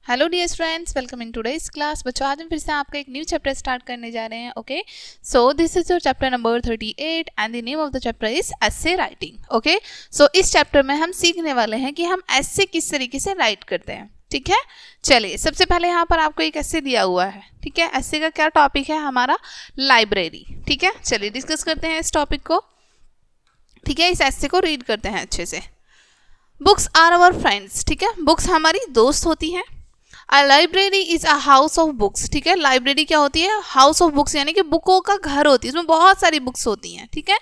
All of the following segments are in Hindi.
Hello dear friends, welcome in today's class. बच्चों, आज हम फिर से आपका एक न्यू चैप्टर स्टार्ट करने जा रहे हैं। Okay, so this is your chapter number 38 and the name of the chapter is essay writing. Okay, so इस चैप्टर में हम सीखने वाले हैं कि हम एसे किस तरीके से राइट करते हैं। ठीक है, चलिए सबसे पहले यहाँ पर आपको एक एसे दिया हुआ है। ठीक है, एसे का क्या टॉपिक है? हमारा लाइब्रेरी। ठीक है, चलिए डिस्कस करते हैं इस टॉपिक को। ठीक है, इस एसे को रीड करते हैं अच्छे से। Books are our friends. ठीक है, बुक्स हमारी दोस्त होती हैं। A library is a house of books। ठीक है, लाइब्रेरी क्या होती है? हाउस ऑफ बुक्स, यानी कि बुकों का घर होती है। इसमें बहुत सारी बुक्स होती हैं। ठीक है,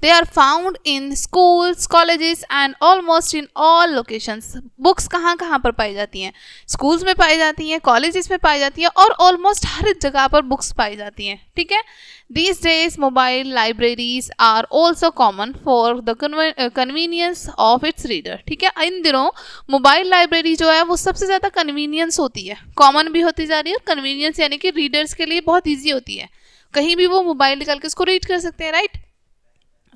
they are found in schools, colleges and almost in all locations. Books कहाँ कहाँ पर पाई जाती हैं? स्कूल्स में पाई जाती हैं, कॉलेजेस में पाई जाती हैं और ऑलमोस्ट हर जगह पर बुक्स पाई जाती हैं। ठीक है, These days, mobile libraries are also common for the convenience of its reader। ठीक है, इन दिनों मोबाइल लाइब्रेरी जो है वो सबसे ज़्यादा कन्वीनियंस होती है, कॉमन भी होती जा रही है। कन्वीनियंस यानी कि रीडर्स के लिए बहुत ईजी होती है, कहीं भी वो मोबाइल निकाल के उसको रीड कर सकते हैं। Right,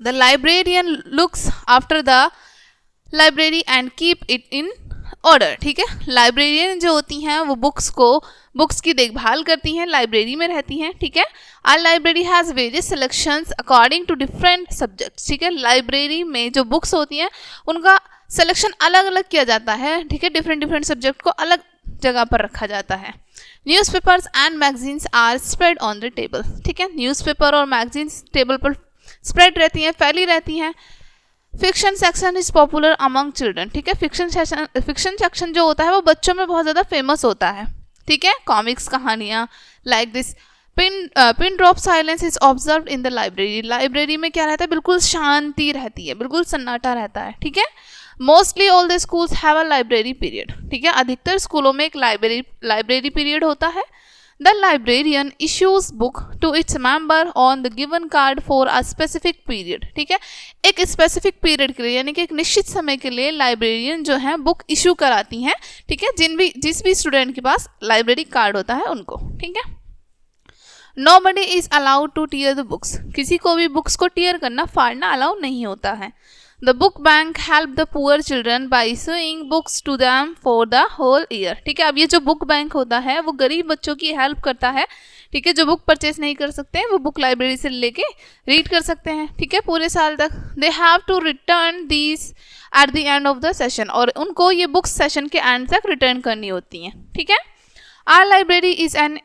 the librarian looks after the library and keep it in order. ठीक है, लाइब्रेरियन जो होती हैं वो बुक्स की देखभाल करती हैं, लाइब्रेरी में रहती हैं। ठीक है, our library has various selections according to different subjects. ठीक है, लाइब्रेरी में जो बुक्स होती हैं उनका सिलेक्शन अलग अलग किया जाता है। ठीक है, डिफरेंट सब्जेक्ट को अलग जगह पर रखा जाता है। Newspapers and magazines are spread on the table. ठीक है, न्यूज़पेपर और मैगजीन्स टेबल पर स्प्रेड रहती हैं, फैली रहती हैं। Fiction section is popular among children. ठीक है, फिक्शन सेक्शन जो होता है वो बच्चों में बहुत ज़्यादा फेमस होता है। ठीक है, कॉमिक्स, कहानियाँ like this. Pin drop silence is observe in the library. Library में क्या रहता है? बिल्कुल शांति रहती है, बिल्कुल सन्नाटा रहता है। ठीक है, mostly all the schools have a library period. ठीक है, अधिकतर स्कूलों में एक लाइब्रेरी पीरियड होता है। The librarian issues book to its member on the given card for a specific period। ठीक है, एक स्पेसिफिक पीरियड के लिए यानी कि एक निश्चित समय के लिए लाइब्रेरियन जो है बुक इशू कराती हैं। ठीक है, जिस भी स्टूडेंट के पास लाइब्रेरी कार्ड होता है उनको। ठीक है, Nobody is allowed to tear the books। किसी को भी बुक्स को टीयर करना, फाड़ना अलाउ नहीं होता है। The book bank help the poor children by issuing books to them for the whole year। ठीक है, अब ये जो बुक बैंक होता है वो गरीब बच्चों की हेल्प करता है। ठीक है, जो बुक परचेस नहीं कर सकते वो बुक लाइब्रेरी से लेके रीड कर सकते हैं। ठीक है, पूरे साल तक। They have to return these at the end of the session, और उनको ये बुक्स सेशन के एंड तक रिटर्न करनी होती हैं। ठीक है, our library is an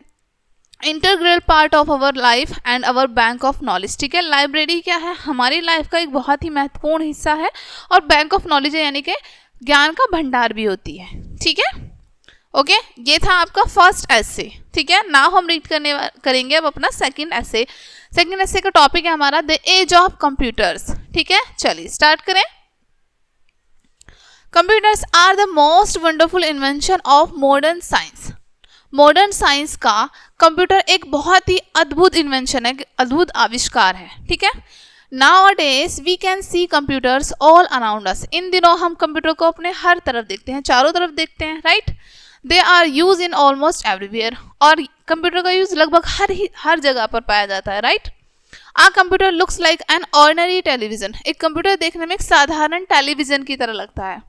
integral part of our life and our bank of knowledge. ठीक है, लाइब्रेरी क्या है? हमारी लाइफ का एक बहुत ही महत्वपूर्ण हिस्सा है और बैंक ऑफ नॉलेज है, यानी कि ज्ञान का भंडार भी होती है। ठीक है, ओके, ये था आपका फर्स्ट एसे। ठीक है, नाउ हम रीड करेंगे अब अपना सेकंड एसे। सेकंड एसे का टॉपिक है हमारा द एज ऑफ कंप्यूटर्स। ठीक है, चलिए स्टार्ट करें। Computers are the most wonderful invention of modern science. Modern science का कंप्यूटर एक बहुत ही अद्भुत इन्वेंशन है, अद्भुत आविष्कार है। ठीक है, Nowadays we can see computers all around us। इन दिनों हम कंप्यूटर को अपने हर तरफ देखते हैं, चारों तरफ देखते हैं। Right, they are use in almost everywhere, और कंप्यूटर का यूज लगभग हर जगह पर पाया जाता है। Right, a computer looks like an ordinary television. एक कंप्यूटर देखने में एक साधारण टेलीविजन की तरह लगता है,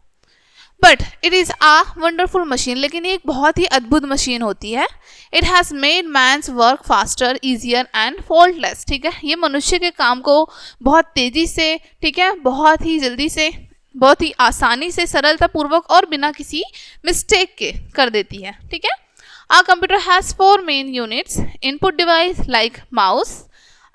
but it is a wonderful machine. लेकिन ये एक बहुत ही अद्भुत मशीन होती है। It has made man's work faster, easier and faultless. ठीक है, ये मनुष्य के काम को बहुत तेज़ी से, ठीक है, बहुत ही जल्दी से, बहुत ही आसानी से, सरलतापूर्वक और बिना किसी मिस्टेक के कर देती है। ठीक है, a computer has 4 main units. Input device like mouse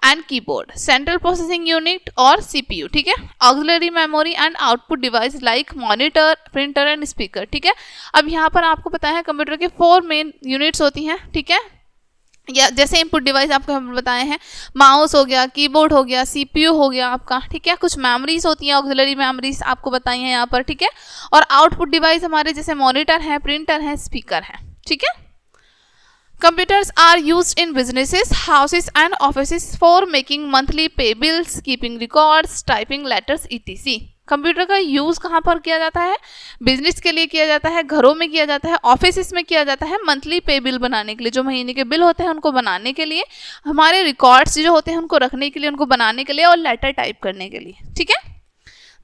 and keyboard, central processing unit और CPU। ठीक है, auxiliary memory and output device like monitor, printer and speaker. ठीक है, अब यहाँ पर आपको पता है कंप्यूटर के 4 मेन यूनिट्स होती हैं। ठीक है, या जैसे इनपुट डिवाइस आपको हम बताए हैं, माउस हो गया, कीबोर्ड हो गया, CPU हो गया आपका। ठीक है, कुछ मेमोरीज होती हैं, ऑक्सिलरी मेमोरीज आपको बताई हैं यहाँ पर। ठीक है, और आउटपुट डिवाइस हमारे जैसे मॉनिटर है, प्रिंटर है, स्पीकर है। ठीक है, Computers are used in businesses, houses and offices for making monthly pay bills, keeping records, typing letters, etc। Computer का यूज़ कहाँ पर किया जाता है? बिजनेस के लिए किया जाता है, घरों में किया जाता है, ऑफिस में किया जाता है, मंथली पे बिल बनाने के लिए, जो महीने के बिल होते हैं उनको बनाने के लिए, हमारे रिकॉर्ड्स जो होते हैं उनको रखने के लिए, उनको बनाने के लिए, और लेटर टाइप करने के लिए। ठीक है,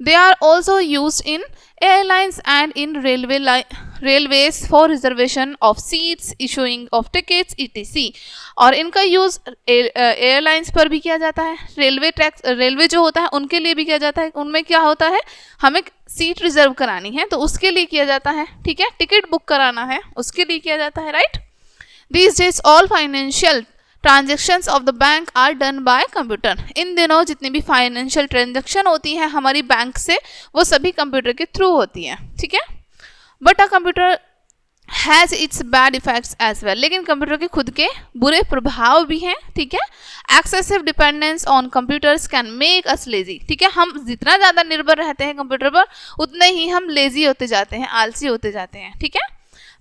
they are also use in airlines and in railways for reservation of seats, issuing of tickets etc. और इनका यूज़ एयरलाइंस पर भी किया जाता है, रेलवे जो होता है उनके लिए भी किया जाता है। उनमें क्या होता है, हमें सीट रिजर्व करानी है तो उसके लिए किया जाता है, ठीक है, टिकट बुक कराना है उसके लिए किया जाता है, right. These days all financial transactions of the bank are done by computer. इन दिनों जितनी भी फाइनेंशियल ट्रांजेक्शन होती है हमारी बैंक से वो सभी कंप्यूटर के थ्रू होती हैं, ठीक है। But a computer has its bad effects as well, लेकिन कंप्यूटर के खुद के बुरे प्रभाव भी हैं, ठीक है। Excessive dependence on computers can make us lazy, ठीक है। हम जितना ज़्यादा निर्भर रहते हैं कंप्यूटर पर उतने ही हम लेजी होते जाते हैं, आलसी होते जाते हैं, ठीक है।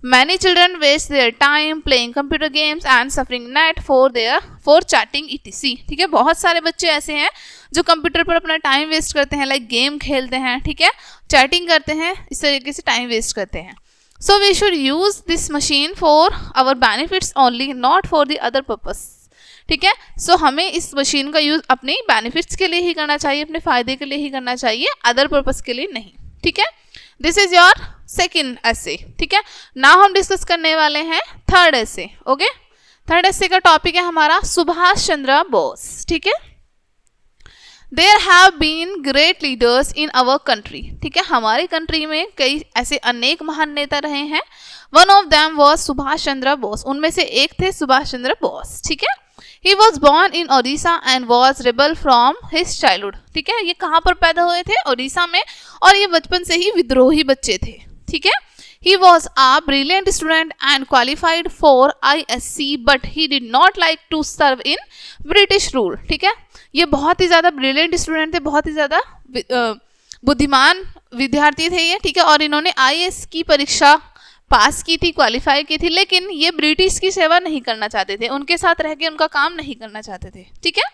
Many children waste their time playing computer games and suffering net for chatting etc. ठीक है, बहुत सारे बच्चे ऐसे हैं जो कंप्यूटर पर अपना टाइम वेस्ट करते हैं, लाइक गेम खेलते हैं, ठीक है, चैटिंग करते हैं, इस तरीके से टाइम वेस्ट करते हैं। So we should use this machine for our benefits only, not for the other purpose, ठीक है। सो हमें इस मशीन का यूज अपने बेनिफिट्स के लिए ही करना चाहिए, अपने फायदे के लिए ही करना चाहिए, अदर पर्पस के लिए नहीं, ठीक है। This is your second essay, ठीक है। नाउ हम डिस्कस करने वाले हैं third essay, okay. Third essay का टॉपिक है हमारा सुभाष चंद्र बोस, ठीक है। There have been great leaders in our country, ठीक है, हमारी कंट्री में कई ऐसे अनेक महान नेता रहे हैं। One of them was Subhash Chandra Bose, उनमें से एक थे सुभाष चंद्र बोस, ठीक है। He was born in Odisha and was rebel from his childhood, ठीक है। ये कहाँ पर पैदा हुए थे, ओडिशा में, और ये बचपन से ही विद्रोही बच्चे थे, ठीक है। He was a brilliant student and qualified for ISC, but he did not like to serve in British rule, ठीक है। ये बहुत ही ज़्यादा ब्रिलियंट स्टूडेंट थे, बहुत ही ज़्यादा बुद्धिमान विद्यार्थी थे ये, ठीक है। और इन्होंने IAS की परीक्षा पास की थी, क्वालिफाई की थी, लेकिन ये ब्रिटिश की सेवा नहीं करना चाहते थे, उनके साथ रह के उनका काम नहीं करना चाहते थे, ठीक है।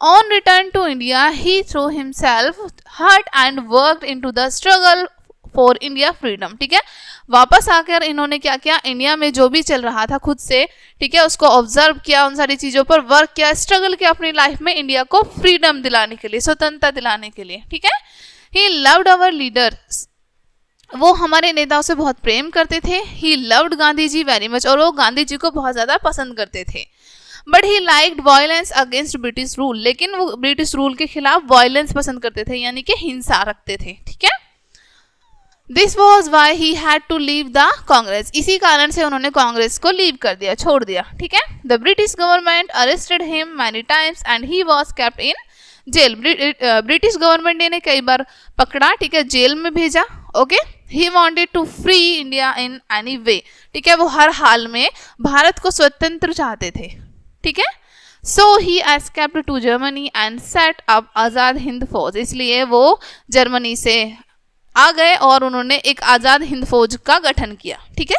On return to India he threw himself heart and worked into the struggle for India freedom, ठीक है। वापस आकर इन्होंने क्या किया, इंडिया में जो भी चल रहा था खुद से, ठीक है, उसको ऑब्जर्व किया, उन सारी चीज़ों पर वर्क किया, स्ट्रगल किया अपनी लाइफ में इंडिया को फ्रीडम दिलाने के लिए, स्वतंत्रता दिलाने के लिए, ठीक है। ही लव्ड आवर लीडर्स, वो हमारे नेताओं से बहुत प्रेम करते थे। He loved Gandhi ji very much, और वो गांधी जी को बहुत ज़्यादा पसंद करते थे। But he liked violence against British rule, लेकिन वो ब्रिटिश रूल के खिलाफ वायलेंस पसंद करते थे, यानी कि हिंसा रखते थे, ठीक है। This was why he had to leave the Congress, इसी कारण से उन्होंने कांग्रेस को लीव कर दिया, छोड़ दिया, ठीक है। The British government arrested him many times and he was kept in jail, British government ने कई बार पकड़ा, ठीक है, जेल में भेजा, okay. He wanted to free India in any way, ठीक है, वो हर हाल में भारत को स्वतंत्र चाहते थे, ठीक है। So he escaped to Germany and set up Azad Hind Fauj, इसलिए वो जर्मनी से आ गए और उन्होंने एक आज़ाद हिंद फौज का गठन किया, ठीक है।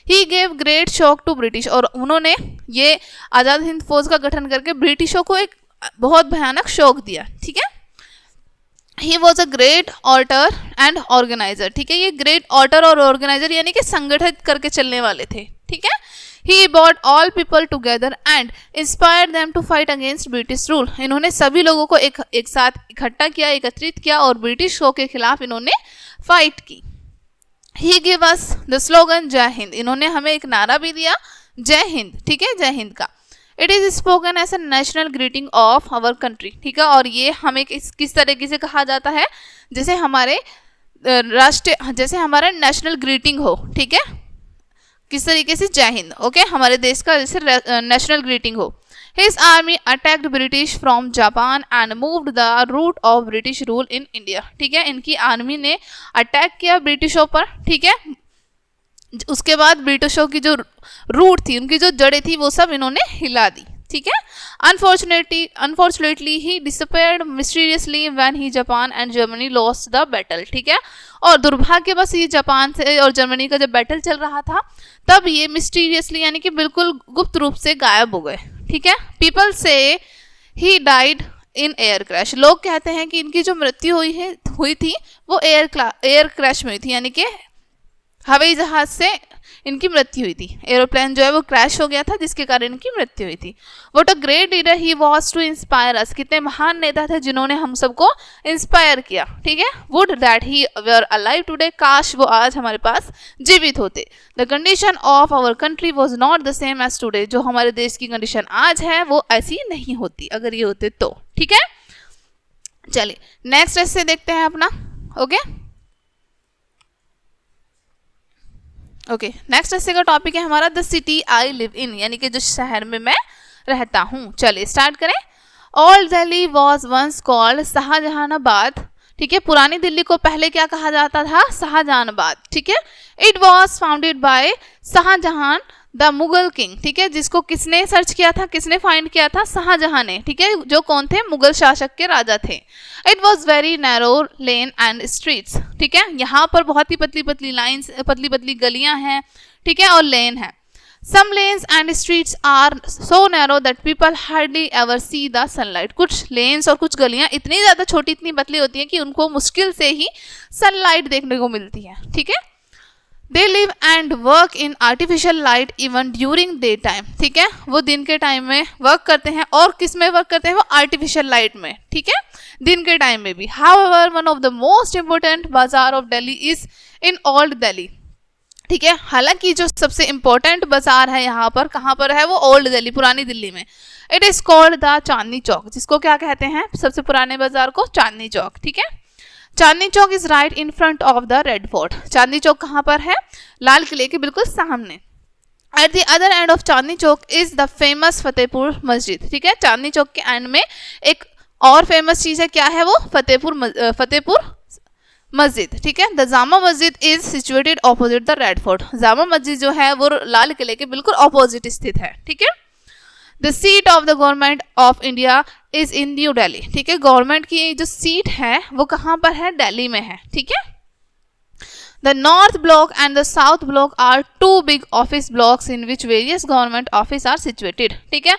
He gave great shock to British, और उन्होंने ये आज़ाद हिंद फौज का गठन करके ब्रिटिशों को एक बहुत भयानक शौक दिया, ठीक है। He was a great otter and organiser, ठीक है, ये ग्रेट ऑर्टर और ऑर्गेनाइजर यानी कि संगठित करके चलने वाले थे, ठीक है। He bought all people together and inspired them to fight against British rule, इन्होंने सभी लोगों को एक साथ इकट्ठा किया, एकत्रित किया, और ब्रिटिश के खिलाफ इन्होंने फाइट की। ही गिव अस द स्लोगन जय हिंद, इन्होंने हमें एक नारा भी दिया, जय हिंद, ठीक है, जय हिंद का। It is spoken as a national greeting of our country, ठीक है, और ये हमें किस तरीके से कहा जाता है, जैसे हमारे जैसे हमारा नेशनल ग्रीटिंग हो, ठीक है, किस तरीके से, जय हिंद, ओके, हमारे देश का जैसे नेशनल ग्रीटिंग हो। His army attacked British from Japan and moved the root of British rule in India, ठीक है, इनकी आर्मी ने अटैक किया ब्रिटिशों पर, ठीक है, उसके बाद ब्रिटिशों की जो रूट थी, उनकी जो जड़ें थी, वो सब इन्होंने हिला दी, ठीक है। Unfortunately he disappeared mysteriously when he Japan and Germany lost the battle, ठीक है, और दुर्भाग्यवश ये जापान से और जर्मनी का जब बैटल चल रहा था तब ये मिस्टीरियसली यानी कि बिल्कुल गुप्त रूप से गायब हो गए, ठीक है। पीपल से he died in air crash, लोग कहते हैं कि इनकी जो मृत्यु हुई थी वो एयर क्रैश में हुई थी, यानी कि हवाई जहाज से इनकी मृत्यु हुई थी। एरोप्लेन जो है वो क्रैश हो गया था जिसके कारण इनकी मृत्यु हुई थी। What a great leader he was to inspire us, कितने महान नेता थे जिन्होंने हम सबको इंस्पायर किया। ठीक है, would that he were alive today, काश वो आज हमारे पास जीवित होते। The condition of our country was not the same as today, जो हमारे देश की कंडीशन आज है वो ऐसी नहीं होती अगर ये होते तो। ठीक है, चलिए नेक्स्ट ऐसे देखते हैं अपना। ओके, नेक्स्ट ऐसे का टॉपिक है हमारा the city I live in, यानी कि जो शहर में मैं रहता हूँ। चलिए स्टार्ट करें। Old Delhi was once called Shahjahanabad. ठीक है, पुरानी दिल्ली को पहले क्या कहा जाता था? शाहजहानाबाद। ठीक है, it was founded by Shah Jahan the Mughal king. ठीक है, जिसको किसने सर्च किया था, किसने फाइंड किया था? शाहजहां ने। ठीक है, जो कौन थे? मुगल शासक के राजा थे। It was very narrow lane and streets. ठीक है, यहाँ पर बहुत ही पतली पतली लाइन्स, पतली पतली गलियां हैं। ठीक है, और लेन है। Some lanes and streets are so narrow that people hardly ever see the sunlight. कुछ lanes और कुछ गलियां इतनी ज़्यादा छोटी, इतनी पतली होती हैं कि उनको मुश्किल से ही sunlight देखने को मिलती है। ठीक है, They live and work in artificial light even during daytime. ठीक है, वो दिन के टाइम में वर्क करते हैं, और किस में वर्क करते हैं? वो आर्टिफिशियल लाइट में। ठीक है, दिन के टाइम में भी। However, one of the most important बाजार of Delhi is in Old Delhi. ठीक है, हालांकि जो सबसे इम्पोर्टेंट बाजार है यहाँ पर, कहाँ पर है? वो ओल्ड दिल्ली, पुरानी दिल्ली में। It is called the Chandni Chowk, जिसको क्या कहते हैं? सबसे पुराने बाजार को चांदनी चौक। ठीक है, Chandni Chowk is right in front of the Red Fort. Chandni Chowk कहाँ पर है? लाल किले के बिल्कुल सामने। At the other end of Chandni Chowk is the famous Fatehpur Masjid. ठीक है, चांदनी चौक के एंड में एक और फेमस चीज है, क्या है वो? फतेहपुर मस्जिद। ठीक है, the Jama Masjid is situated opposite the Red fort. Jama Masjid जो है वो लाल किले के बिल्कुल ऑपोजिट स्थित है। ठीक है, the seat of the government of India is in new Delhi. ठीक है, गवर्नमेंट की जो सीट है वो कहाँ पर है? दिल्ली में है। ठीक है, the North Block and the South Block are two big office blocks in which various government office are situated. ठीक है,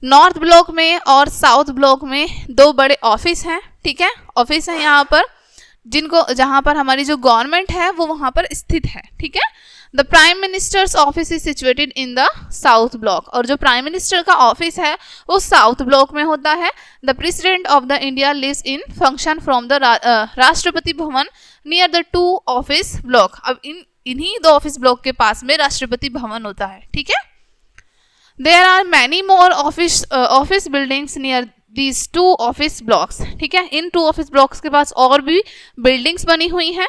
नॉर्थ ब्लॉक में और साउथ ब्लॉक में दो बड़े ऑफिस हैं। ठीक है, ऑफिस है यहाँ पर, जहां पर हमारी जो गवर्नमेंट है वो वहां पर स्थित है। ठीक है, the prime minister's office is situated in the South block, और जो प्राइम मिनिस्टर का ऑफिस है वो साउथ ब्लॉक में होता है। The president of the India lives in function from the Rashtrapati Bhavan near the two office block. अब इन्हीं दो ऑफिस ब्लॉक के पास में राष्ट्रपति भवन होता है। ठीक है, there are many more office buildings near these two office blocks. ठीक है, इन टू ऑफिस ब्लॉक्स के पास और भी बिल्डिंग्स बनी हुई हैं।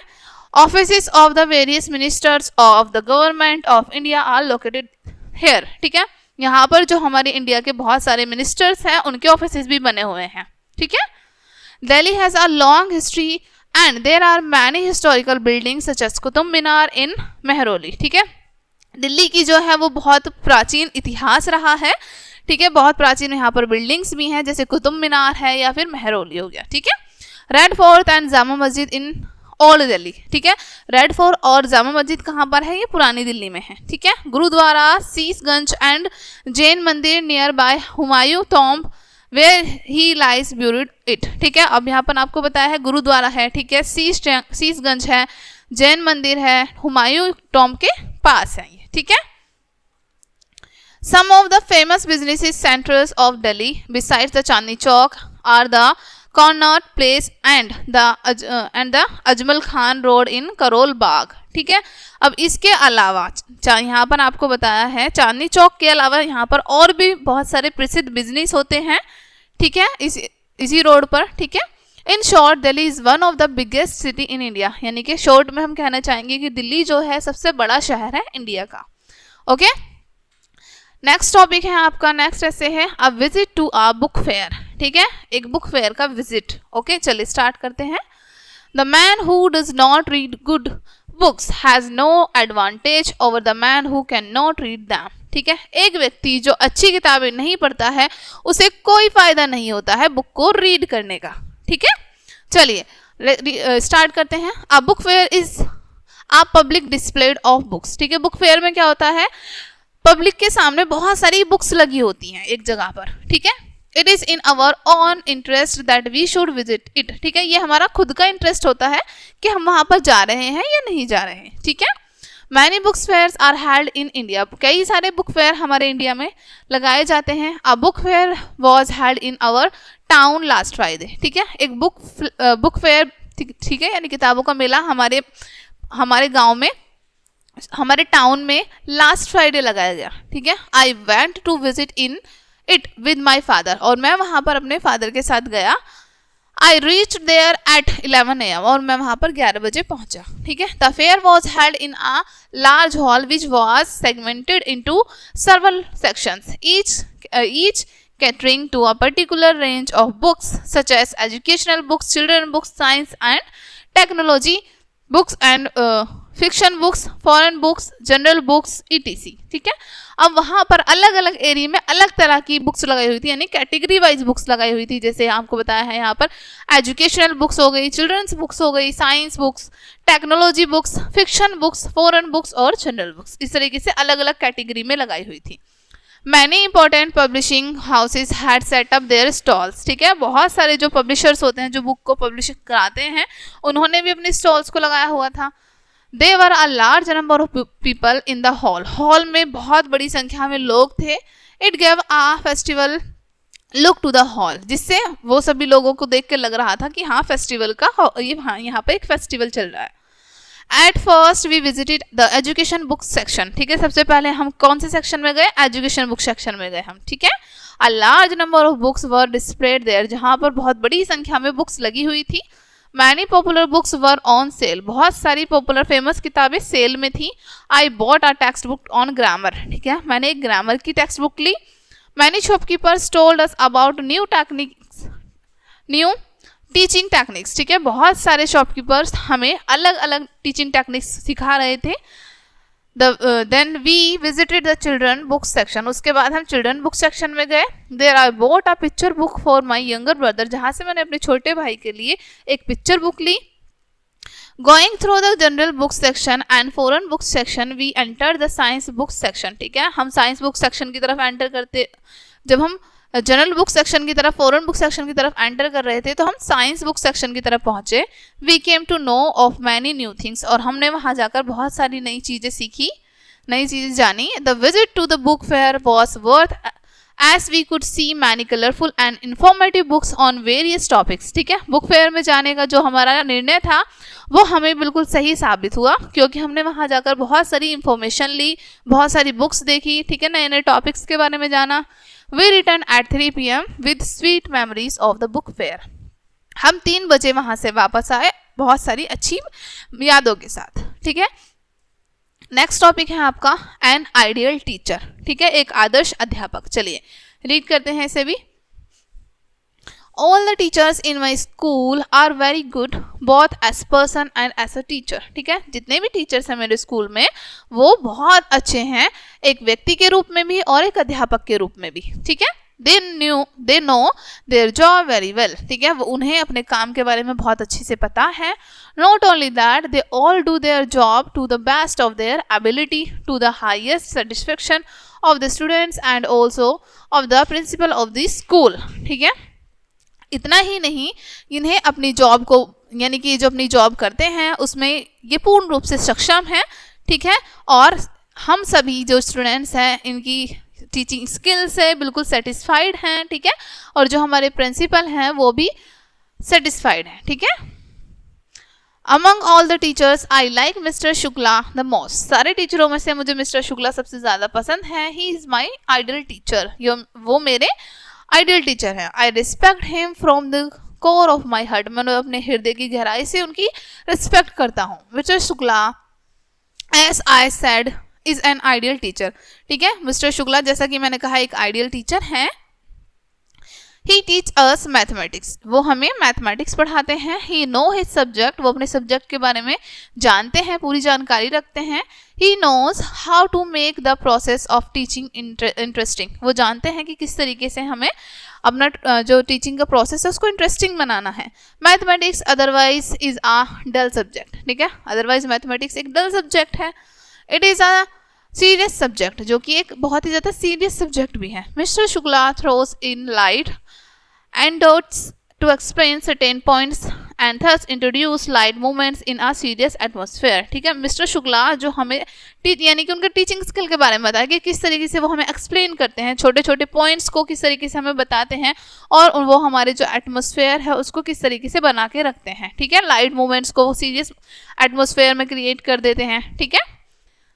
Offices of the various ministers of the government of India are located here. ठीक है, यहाँ पर जो हमारे इंडिया के बहुत सारे मिनिस्टर्स हैं उनके ऑफिसेस भी बने हुए हैं। ठीक है, Delhi has a long history and there are many historical buildings such as Qutub Minar in Mehrauli. ठीक है, दिल्ली की जो है वो बहुत प्राचीन इतिहास रहा है। ठीक है, बहुत प्राचीन यहाँ पर बिल्डिंग्स भी हैं, जैसे कुतुब मीनार है या फिर मेहरौली हो गया। ठीक है, red fort and Jama Masjid in old Delhi. ठीक है, रेड फोर्ट और जामा मस्जिद कहाँ पर है? ये पुरानी दिल्ली में है। ठीक है, gurdwara Sheeshganj and Jain mandir near by Humayun tomb where he lies buried it. ठीक है, अब यहाँ पर आपको बताया है गुरुद्वारा है। ठीक है, शीशगंज है, जैन मंदिर है, हुमायूं टॉम्ब के पास है ये। ठीक है, some of the famous businesses centers of Delhi besides the Chandni Chowk are the Connaught Place and the Ajmal Khan Road in Karol Bagh। ठीक है, अब इसके अलावा यहाँ पर आपको बताया है चांदनी चौक के अलावा यहाँ पर और भी बहुत सारे प्रसिद्ध बिजनेस होते हैं। ठीक है, इसी रोड पर। ठीक है, in short Delhi is one of the biggest city in India, यानी कि शॉर्ट में हम कहना चाहेंगे कि दिल्ली जो है सबसे बड़ा शहर है इंडिया का। ओके, नेक्स्ट टॉपिक है आपका, नेक्स्ट ऐसे है a visit to a book fair. ठीक है, एक बुक फेयर का विजिट। ओके, चलिए स्टार्ट करते हैं। The man who does not read good books has no advantage over the man who can not read them. ठीक है, एक व्यक्ति जो अच्छी किताबें नहीं पढ़ता है उसे कोई फायदा नहीं होता है बुक को रीड करने का। ठीक है, चलिए स्टार्ट करते हैं। A book fair is a public display of books. ठीक है, बुक फेयर में क्या होता है? पब्लिक के सामने बहुत सारी बुक्स लगी होती हैं एक जगह पर। ठीक है, it is in our own interest that we should visit it. ठीक है, ये हमारा खुद का इंटरेस्ट होता है कि हम वहां पर जा रहे हैं या नहीं जा रहे हैं। ठीक है, many book fairs are held in India, कई सारे बुक फेयर हमारे इंडिया में लगाए जाते हैं। A book fair was held in our town last Friday, ठीक है, एक बुक फेयर, ठीक है, यानी किताबों का मेला हमारे गांव में, हमारे टाउन में लास्ट फ्राइडे लगाया गया, ठीक है। I went to visit in it with my father, और मैं वहां पर अपने फादर के साथ गया। I reach there at 11 AM, और मैं वहां पर 11 बजे पहुंचा, ठीक है। The fair was held in a large hall which was segmented into several sections, each catering to a particular range of books such as educational books, children books, science and technology books and fiction books, foreign books, general books etc, ठीक है। अब वहां पर अलग अलग एरिया में अलग तरह की बुक्स लगाई हुई थी, यानी कैटेगरी वाइज बुक्स लगाई हुई थी। जैसे आपको बताया है यहाँ पर एजुकेशनल बुक्स हो गई, चिल्ड्रंस बुक्स हो गई, science books, technology books, fiction books, foreign books और जनरल बुक्स, इस तरीके से अलग अलग कैटेगरी में लगाई हुई थी। Many important publishing houses had set up their stalls, ठीक है, बहुत सारे जो पब्लिशर्स होते हैं जो बुक को पब्लिश कराते हैं उन्होंने भी अपने स्टॉल्स को लगाया हुआ था। They were a large number of people in the hall में बहुत बड़ी संख्या में लोग थे। It gave a festival look to the hall, जिससे वो सभी लोगों को देख के लग रहा था कि हाँ फेस्टिवल का यहाँ पे एक फेस्टिवल चल रहा है। At first we visited the education book section, ठीक है, सबसे पहले हम कौन से सेक्शन में गए, एजुकेशन बुक सेक्शन में गए हम, ठीक है। A large number of books were displayed there, जहां पर बहुत बड़ी संख्या में बुक्स लगी हुई थी। Many popular books were on sale, बहुत सारी पॉपुलर फेमस किताबें सेल में थी। I bought a text book on grammar, ठीक है, मैंने एक ग्रामर की टेक्स्ट बुक ली। Many shopkeepers told us about new teaching techniques, ठीक है, बहुत सारे शॉपकीपर्स हमें अलग अलग टीचिंग टेक्निक्स सिखा रहे थे। Then we visited the children book section, उसके बाद हम चिल्ड्रन बुक सेक्शन में गए। There I bought a picture book for my younger brother, जहाँ से मैंने अपने छोटे भाई के लिए एक पिक्चर बुक ली। Going through the general book section and foreign book section we enter the science book section, ठीक है, हम साइंस बुक सेक्शन की तरफ एंटर करते, जब हम जनरल बुक सेक्शन की तरफ, फॉरेन बुक सेक्शन की तरफ एंटर कर रहे थे तो हम साइंस बुक सेक्शन की तरफ पहुंचे। We came to know of many new things, और हमने वहां जाकर बहुत सारी नई चीजें सीखी, नई चीजें जानी। The visit to the book fair was worth as we could see many colourful and informative books on various topics, ठीक है, बुक फेयर में जाने का जो हमारा निर्णय था वो हमें बिल्कुल सही साबित हुआ, क्योंकि हमने वहां जाकर बहुत सारी इंफॉर्मेशन ली, बहुत सारी बुक्स देखी, ठीक है, नए नए टॉपिक्स के बारे में जाना। We returned at 3 PM with sweet memories of the book fair. हम 3 बजे वहां से वापस आए बहुत सारी अच्छी यादों के साथ, ठीक है। नेक्स्ट टॉपिक है आपका एन आइडियल टीचर, ठीक है, एक आदर्श अध्यापक। चलिए रीड करते हैं इसे भी। All the teachers in my school are very good both as person and as a teacher, ठीक है, जितने भी टीचर्स हैं मेरे स्कूल में वो बहुत अच्छे हैं, एक व्यक्ति के रूप में भी और एक अध्यापक के रूप में भी, ठीक है। they know their job very well, ठीक है, वो उन्हें अपने काम के बारे में बहुत अच्छे से पता है। Not only that, they all do their job to the best of their ability, to the highest satisfaction of the students and also of the principal of the school, ठीक है। इतना ही नहीं, इन्हें अपनी जॉब को, यानी कि जो अपनी जॉब करते हैं उसमें ये पूर्ण रूप से सक्षम है, ठीक है, और हम सभी जो स्टूडेंट्स हैं इनकी टीचिंग स्किल से बिल्कुल सेटिस्फाइड हैं, ठीक है, और जो हमारे प्रिंसिपल हैं वो भी सेटिस्फाइड हैं, ठीक है। Among all the teachers, I like Mr. Shukla the most. सारे टीचरों में से मुझे मिस्टर शुक्ला सबसे ज़्यादा पसंद है। He is my ideal teacher. वो मेरे आइडियल टीचर हैं। I respect him from the core of my heart, मैं अपने हृदय की गहराई से उनकी रिस्पेक्ट करता हूँ। Mister Shukla as I said is an ideal teacher, ठीक है, मिस्टर शुक्ला जैसा कि मैंने कहा एक आइडियल टीचर हैं। ही टीच अस मैथमेटिक्स, वो हमें मैथमेटिक्स पढ़ाते हैं। ही नो हिज सब्जेक्ट, वो अपने सब्जेक्ट के बारे में जानते हैं, पूरी जानकारी रखते हैं। He knows how to make the process of teaching interesting, वो जानते हैं कि किस तरीके से हमें अपना जो टीचिंग का प्रोसेस है उसको इंटरेस्टिंग बनाना है। Mathematics otherwise is a dull subject, ठीक है, अदरवाइज मैथमेटिक्स एक डल सब्जेक्ट है। It is a serious subject, जो कि एक बहुत ही ज़्यादा सीरियस सब्जेक्ट भी है। Mister Shukla throws in light and dots to explain certain points and thus introduce light movements in a serious atmosphere. ठीक है, मिस्टर शुक्ला जो हमें यानी कि उनके टीचिंग स्किल के बारे में बताया कि किस तरीके से वो हमें एक्सप्लेन करते हैं, छोटे छोटे पॉइंट्स को किस तरीके से हमें बताते हैं और वो हमारे जो एटमॉस्फेयर है उसको किस तरीके से बना के रखते हैं. ठीक है, लाइट मूवमेंट्स को वो सीरियस एटमॉस्फेयर में क्रिएट कर देते हैं. ठीक है,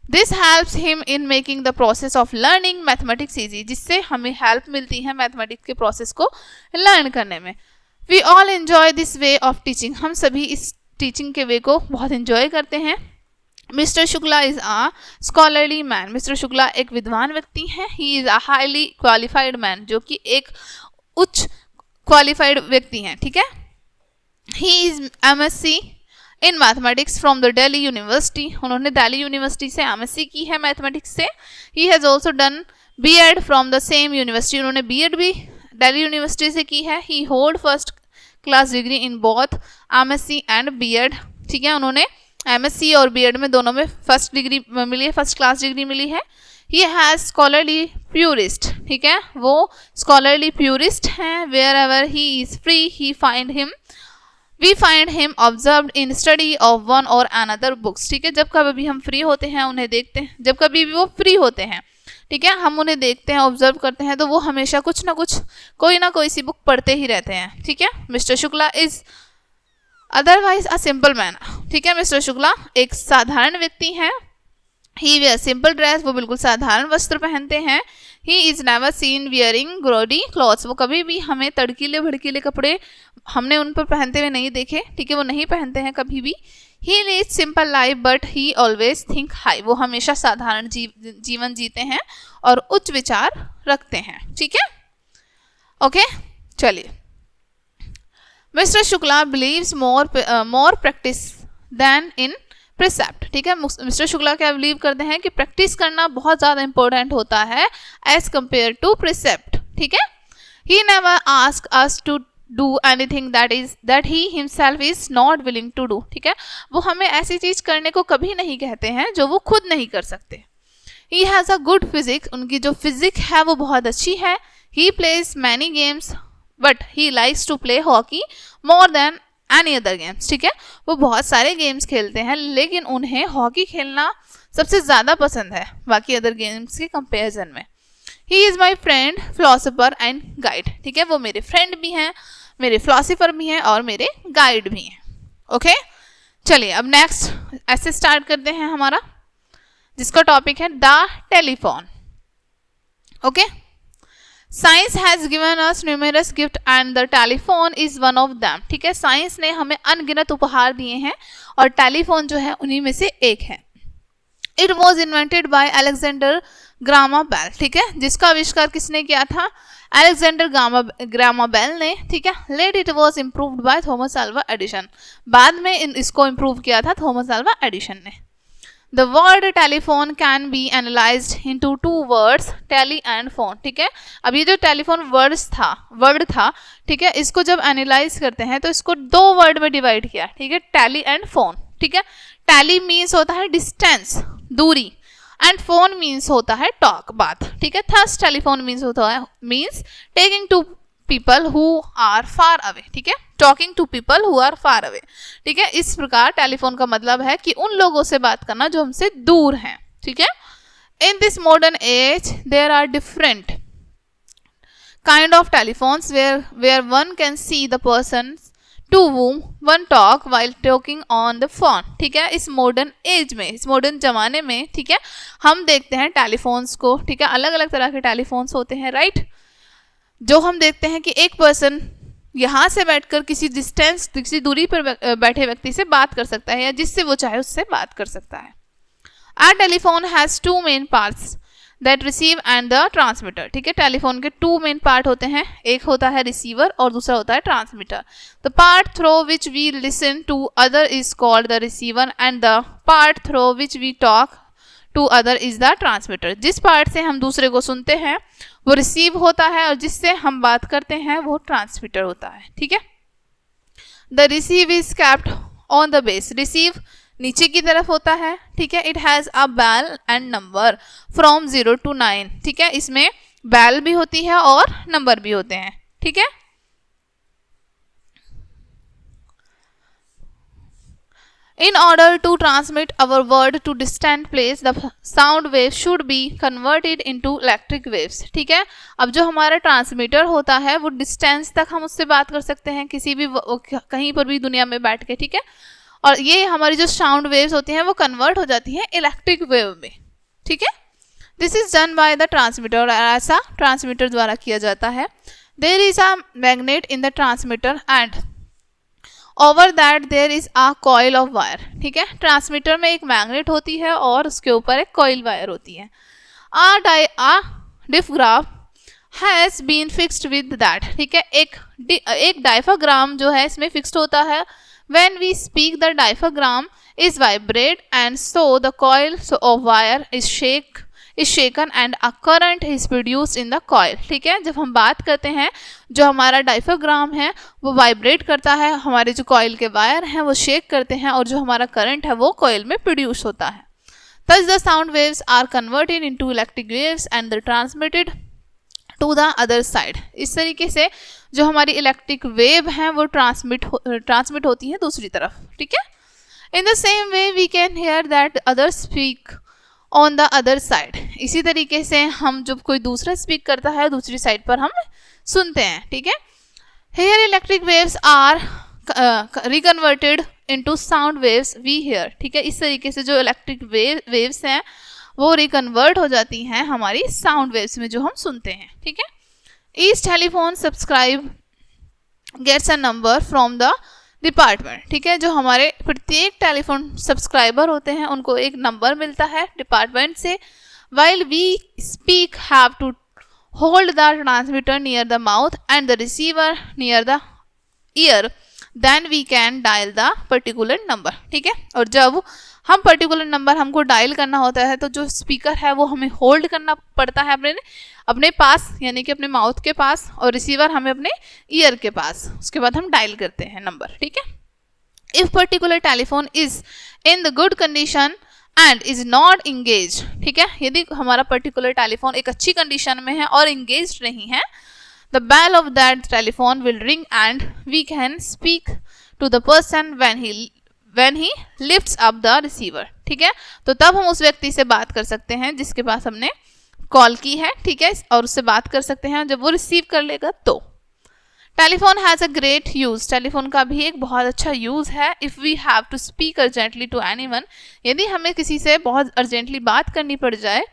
this helps him in making the process of learning mathematics easy, जिससे हमें हेल्प मिलती है मैथमेटिक्स के प्रोसेस को लर्न करने में. We all enjoy this way of teaching, हम सभी इस टीचिंग के वे को बहुत एंजॉय करते हैं. Mister Shukla is a scholarly man, mister Shukla एक विद्वान व्यक्ति हैं. He is a highly qualified man, जो कि एक उच्च क्वालिफाइड व्यक्ति हैं. ठीक है, he is MSc in mathematics from the Delhi university, उन्होंने दिल्ली यूनिवर्सिटी से MSc की है मैथमेटिक्स से. He has also done B.Ed from the same university, उन्होंने B.Ed भी दिल्ली यूनिवर्सिटी से की है. ही hold first class degree in both MSc and B.Ed. ठीक है, उन्होंने MSc और B.Ed में दोनों में फर्स्ट डिग्री मिली है, फर्स्ट क्लास डिग्री मिली है. ही हैज़ स्कॉलरली प्यूरिस्ट, ठीक है, वो स्कॉलरली प्यूरिस्ट हैं. Wherever he is free he find him, we find him observed in study of one or another books. ठीक है, जब कभी भी हम फ्री होते हैं उन्हें देखते हैं, जब कभी भी वो फ्री होते हैं, ठीक है, हम उन्हें देखते हैं, ऑब्जर्व करते हैं, तो वो हमेशा कुछ ना कुछ कोई ना कोई सी बुक पढ़ते ही रहते हैं. ठीक है, mister Shukla is otherwise a simple man. ठीक है, मिस्टर शुक्ला एक साधारण व्यक्ति हैं. ही वेयर सिंपल ड्रेस, वो बिल्कुल साधारण वस्त्र पहनते हैं. He is never seen wearing gaudy clothes, वो कभी भी हमें तड़कीले भड़कीले कपड़े हमने उन पर पहनते हुए नहीं देखे. ठीक है, वो नहीं पहनते हैं कभी भी. He lead simple life but he always think high, वो हमेशा साधारण जीवन जीते हैं और उच्च विचार रखते हैं. ठीक है, ओके, चलिए. Mister Shukla believes more practice than in precept. ठीक है, मिस्टर शुक्ला क्या बिलीव करते हैं कि प्रैक्टिस करना बहुत ज़्यादा इंपॉर्टेंट होता है एज कंपेयर टू प्रिसेप्ट. ठीक है, he never ask us to do anything that he himself is not willing to do. ठीक है, वो हमें ऐसी चीज़ करने को कभी नहीं कहते हैं जो वो खुद नहीं कर सकते. He has a good physics, उनकी जो फिजिक है वो बहुत अच्छी है. He plays many games but he likes to play hockey more than any other games. ठीक है, वो बहुत सारे गेम्स खेलते हैं लेकिन उन्हें हॉकी खेलना सबसे ज़्यादा पसंद है बाकी अदर गेम्स के कंपेरिजन में. He is my friend philosopher and guide. ठीक है, वो मेरे फ्रेंड भी हैं, मेरे फिलोसोफर भी हैं और मेरे गाइड भी हैं. ओके, चलिए अब नेक्स्ट ऐसे स्टार्ट करते हैं हमारा, जिसका टॉपिक है the telephone. Okay, science has given us numerous gift and the telephone is one of them. ठीक है, साइंस ने हमें अनगिनत उपहार दिए हैं और टेलीफोन जो है उन्हीं में से एक है. It was invented by Alexander Graham Bell. ठीक है, जिसका आविष्कार किसने किया था? अलेक्जेंडर ग्रामा बेल ने. ठीक है, late it was improved by Thomas Alva Edison, बाद में इसको इम्प्रूव किया था थॉमस अल्वा एडिसन ने. The word telephone can be analysed into two words, tele and phone. ठीक है, अब ये जो टेलीफोन वर्ड था, ठीक है, इसको जब एनालाइज करते हैं तो इसको दो वर्ड में डिवाइड किया. ठीक है, टेली एंड फोन. ठीक है, टेली मीन्स होता है डिस्टेंस, दूरी, एंड फोन मीन्स होता है टॉक, बात. ठीक है, थर्स टेलीफोन मीन्स होता है means talking to people who are far away. ठीक है, talking to people who are far away. ठीक है, इस प्रकार टेलीफोन का मतलब है कि उन लोगों से बात करना जो हमसे दूर हैं. ठीक है, in this modern age there are different kind of telephones where one can see the person to whom one talk while talking on the phone. ठीक है, इस मॉडर्न एज में, इस मॉडर्न जमाने में, ठीक है, हम देखते हैं टेलीफोन्स को. ठीक है, अलग अलग तरह के टेलीफोन्स होते हैं, राइट, जो हम देखते हैं कि एक पर्सन यहाँ से बैठकर किसी दूरी पर बैठे व्यक्ति से बात कर सकता है या जिससे वो चाहे उससे बात कर सकता है. Our telephone has two main parts that receive and the transmitter. ठीक है, टेलीफोन के टू मेन पार्ट होते हैं, एक होता है रिसीवर और दूसरा होता है transmitter. The part through which we listen to other is called the receiver and the part through which we talk to other is the transmitter. जिस पार्ट से हम दूसरे को सुनते हैं वो रिसीव होता है और जिससे हम बात करते हैं वो ट्रांसमीटर होता है. ठीक है, the receive is kept on the base. Receive नीचे की तरफ होता है. ठीक है, it has a bell and number from 0 to 9. ठीक है, इसमें बेल भी होती है और नंबर भी होते हैं. ठीक है, In order to transmit our word to distant place, the sound wave should be converted into electric waves. ठीक है, अब जो हमारा ट्रांसमीटर होता है वो डिस्टेंस तक हम उससे बात कर सकते हैं किसी भी कहीं पर भी दुनिया में बैठ के, ठीक है, और ये हमारी जो साउंड वेव्स होती हैं वो कन्वर्ट हो जाती हैं इलेक्ट्रिक वेव में, ठीक है. This is done by the transmitter, ऐसा ट्रांसमीटर द्वारा किया जाता है. There is a magnet in the transmitter and over that there is a coil of wire. ठीक है, ट्रांसमीटर में एक मैग्नेट होती है और उसके ऊपर एक कॉइल वायर होती है. आ डिफग्राफ has been fixed with that. ठीक है, एक डायफ्राग्राम जो है इसमें फिक्स्ड होता है. When we speak the diaphragm is vibrate and so the coil of wire is shaken and a current is produced in the coil. ठीक है, जब हम बात करते हैं जो हमारा डायफ्राग्राम है वो वाइब्रेट करता है, हमारे जो कॉइल के वायर हैं वो शेक करते हैं और जो हमारा करंट है वो कॉइल में प्रोड्यूस होता है. Thus the sound waves are converted into electric waves and they're transmitted to the other side. इस तरीके से जो हमारी इलेक्ट्रिक वेव हैं वो ट्रांसमिट होती है दूसरी तरफ. ठीक है, in the same way we can hear that others speak on the other side. इसी तरीके से हम जब कोई दूसरा स्पीक करता है दूसरी साइड पर हम सुनते हैं. ठीक है, here electric waves are reconverted into sound waves we hear. ठीक है, इस तरीके से जो इलेक्ट्रिक वेव्स हैं वो रिकन्वर्ट हो जाती हैं हमारी साउंड वेव्स में जो हम सुनते हैं. ठीक है, each telephone subscribe gets a number from the department. ठीक है, जो हमारे प्रत्येक टेलीफोन सब्सक्राइबर होते हैं उनको एक नंबर मिलता है डिपार्टमेंट से. While we speak have to hold the transmitter near the mouth and the receiver near the ear, then we can dial the particular number. ठीक है, और जब हम पर्टिकुलर नंबर हमको डायल करना होता है तो जो स्पीकर है वो हमें होल्ड करना पड़ता है अपने पास, यानी कि अपने माउथ के पास, और रिसीवर हमें अपने ईयर के पास. उसके बाद हम डायल करते हैं नंबर. ठीक है, if particular telephone is in the good condition and is not engage. ठीक है, यदि हमारा पर्टिकुलर टेलीफोन एक अच्छी कंडीशन में है और इंगेज नहीं है, the bell of that telephone will ring and we can speak to the person when he lifts up the receiver. ठीक है, तो तब हम उस व्यक्ति से बात कर सकते हैं जिसके पास हमने कॉल की है. ठीक है, और उससे बात कर सकते हैं जब वो रिसीव कर लेगा. तो telephone has a great use. Telephone का भी एक बहुत अच्छा यूज़ है. If we have to speak urgently to anyone, यदि हमें किसी से बहुत अर्जेंटली बात करनी पड़ जाए,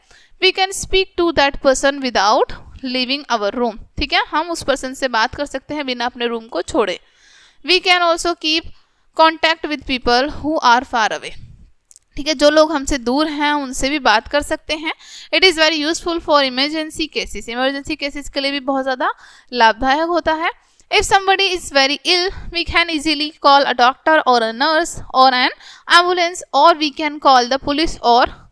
we can speak to that person without leaving our room. ठीक है, हम उस पर्सन से बात कर सकते हैं बिना अपने रूम को छोड़े. We can also keep contact with people who are far away. ठीक है, जो लोग हमसे दूर हैं उनसे भी बात कर सकते हैं. It is very useful for emergency cases. Emergency cases के लिए भी बहुत ज़्यादा लाभदायक होता है. If somebody is very ill we can easily call a doctor or a nurse or an ambulance, or we can call the police or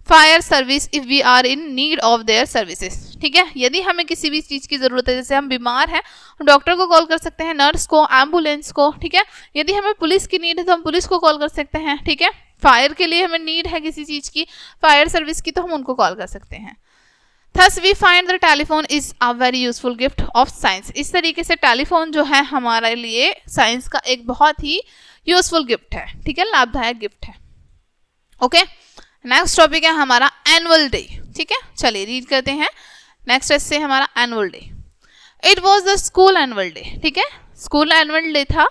fire service if we are in need of their services. ठीक है, यदि हमें किसी भी चीज़ की ज़रूरत है, जैसे हम बीमार हैं, डॉक्टर को कॉल कर सकते हैं, नर्स को, एम्बुलेंस को. ठीक है, यदि हमें पुलिस की नीड है तो हम पुलिस को कॉल कर सकते हैं. ठीक है, फायर के लिए हमें नीड है किसी चीज़ की, फायर सर्विस की, तो हम उनको कॉल कर सकते हैं. Thus we find the telephone is a very useful gift of science. इस तरीके से टेलीफोन जो है हमारे लिए साइंस का एक बहुत ही यूजफुल गिफ्ट है. ठीक है, लाभदायक गिफ्ट है. ओके, नेक्स्ट टॉपिक है हमारा एनुअल डे. ठीक है, चलिए रीड करते हैं. नेक्स्ट ऐसे हमारा annual day. It was the school annual day. ठीक है, स्कूल एनुअल डे था.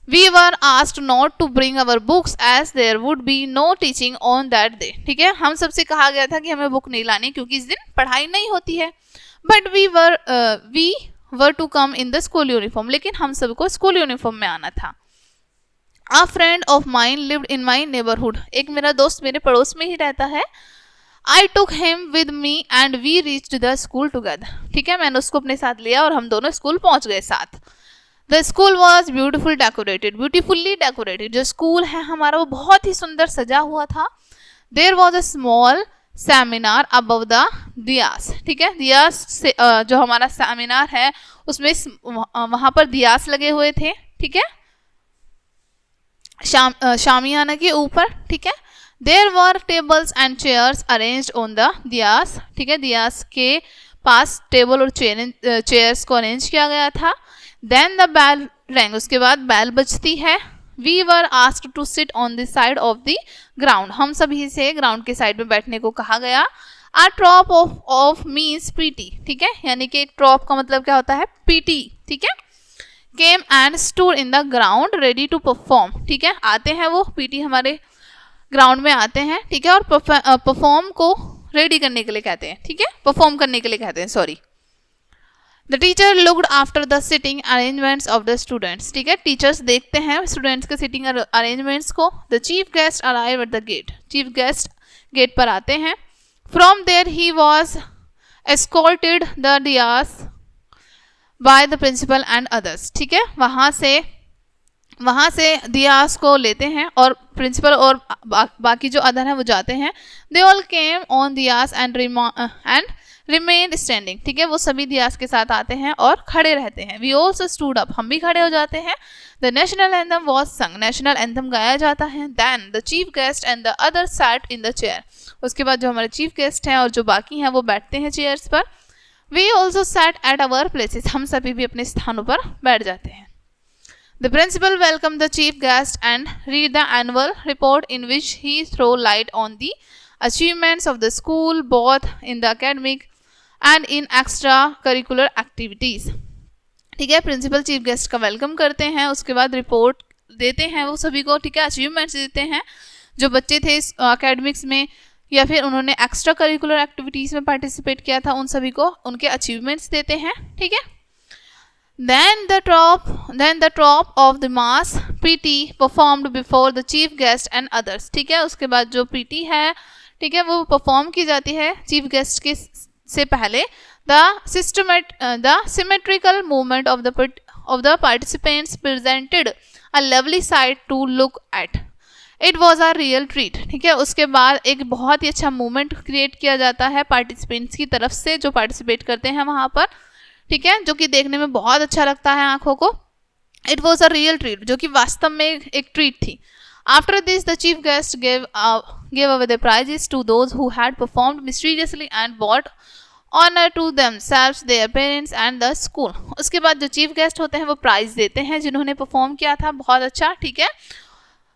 We were asked not to bring our books as there would be no teaching on that day. ठीक है, हम सबसे कहा गया था कि हमें बुक नहीं लानी क्योंकि इस दिन पढ़ाई नहीं होती है. But we were to come in the school uniform. लेकिन हम सबको स्कूल यूनिफॉर्म में आना था. A friend of mine lived in my neighborhood. एक मेरा दोस्त मेरे पड़ोस में ही रहता है. I took him with me and we reached the school together. ठीक है, मैंने उसको अपने साथ लिया और हम दोनों स्कूल पहुंच गए साथ. The school was beautifully decorated. जो स्कूल है हमारा वो बहुत ही सुंदर सजा हुआ था. There was a small seminar above the diyas. ठीक है, दियास से जो हमारा सेमिनार है उसमें वहाँ पर दियास लगे हुए थे. ठीक है, शामियाना के ऊपर. ठीक है, there were tables and chairs arranged on the dais. ठीक है, दियास के पास टेबल और चेयर्स को अरेंज किया गया था. Then the bell rang. उसके बाद बेल बजती है. We were asked to sit on the side of the ground, हम सभी से ग्राउंड के साइड में बैठने को कहा गया। आ ट्रॉप ऑफ मीन्स पीटी, ठीक है, यानी कि एक ट्रॉप का मतलब क्या होता है, पीटी, ठीक है। Came and stood in the ground ready to perform, ठीक है, आते हैं वो पीटी हमारे ग्राउंड में आते हैं, ठीक है, और परफॉर्म को रेडी करने के लिए कहते हैं, ठीक है, परफॉर्म करने के लिए कहते हैं, sorry. The teacher looked after the sitting arrangements of the students, ठीक है, टीचर्स देखते हैं स्टूडेंट्स के सिटिंग अरेंजमेंट्स को। The chief guest arrive at the gate, chief guest gate पर आते हैं। From there he was escorted the dais by the principal and others, ठीक है, वहाँ से दियास को लेते हैं और प्रिंसिपल और बाकी जो अदर हैं वो जाते हैं। They all came on diyas and remain standing, ठीक है, वो सभी दियास के साथ आते हैं और खड़े रहते हैं। वी ऑल्सो स्टूड अप, हम भी खड़े हो जाते हैं। The national anthem was sung, national anthem गाया जाता है। Then the chief guest and the other sat in the chair, उसके बाद जो हमारे चीफ गेस्ट हैं और जो बाकी हैं वो बैठते हैं चेयर्स पर। We also sat at our places, हम सभी भी अपने स्थानों पर बैठ जाते हैं। The principal welcomed the chief guest and read the annual report in which he threw light on the achievements of the school both in the academic and in extracurricular activities, ठीक है, प्रिंसिपल चीफ गेस्ट का वेलकम करते हैं, उसके बाद रिपोर्ट देते हैं वो सभी को, ठीक है, अचीवमेंट्स देते हैं जो बच्चे थे अकेडमिक्स में या फिर उन्होंने एक्स्ट्रा करिकुलर एक्टिविटीज़ में पार्टिसिपेट किया था, उन सभी को उनके अचीवमेंट्स देते हैं, ठीक है। Then the top of the mass PT performed before the chief guest and others, ठीक है, उसके बाद जो PT है, ठीक है, वो परफॉर्म की जाती है चीफ गेस्ट के से पहले। The symmetrical movement of the participants presented a lovely sight to look at. It was a real treat, ठीक है, उसके बाद एक बहुत ही अच्छा मूवमेंट क्रिएट किया जाता है पार्टिसिपेंट्स की तरफ से जो पार्टिसिपेट करते हैं वहाँ पर, ठीक है, जो कि देखने में बहुत अच्छा लगता है आंखों को। It was a real treat, जो कि वास्तव में एक ट्रीट थी। After this the chief guest gave away the prizes to those who had performed mysteriously and brought honor to themselves, their parents and the school. उसके बाद जो चीफ गेस्ट होते हैं वो प्राइज देते हैं जिन्होंने परफॉर्म किया था बहुत अच्छा, ठीक है।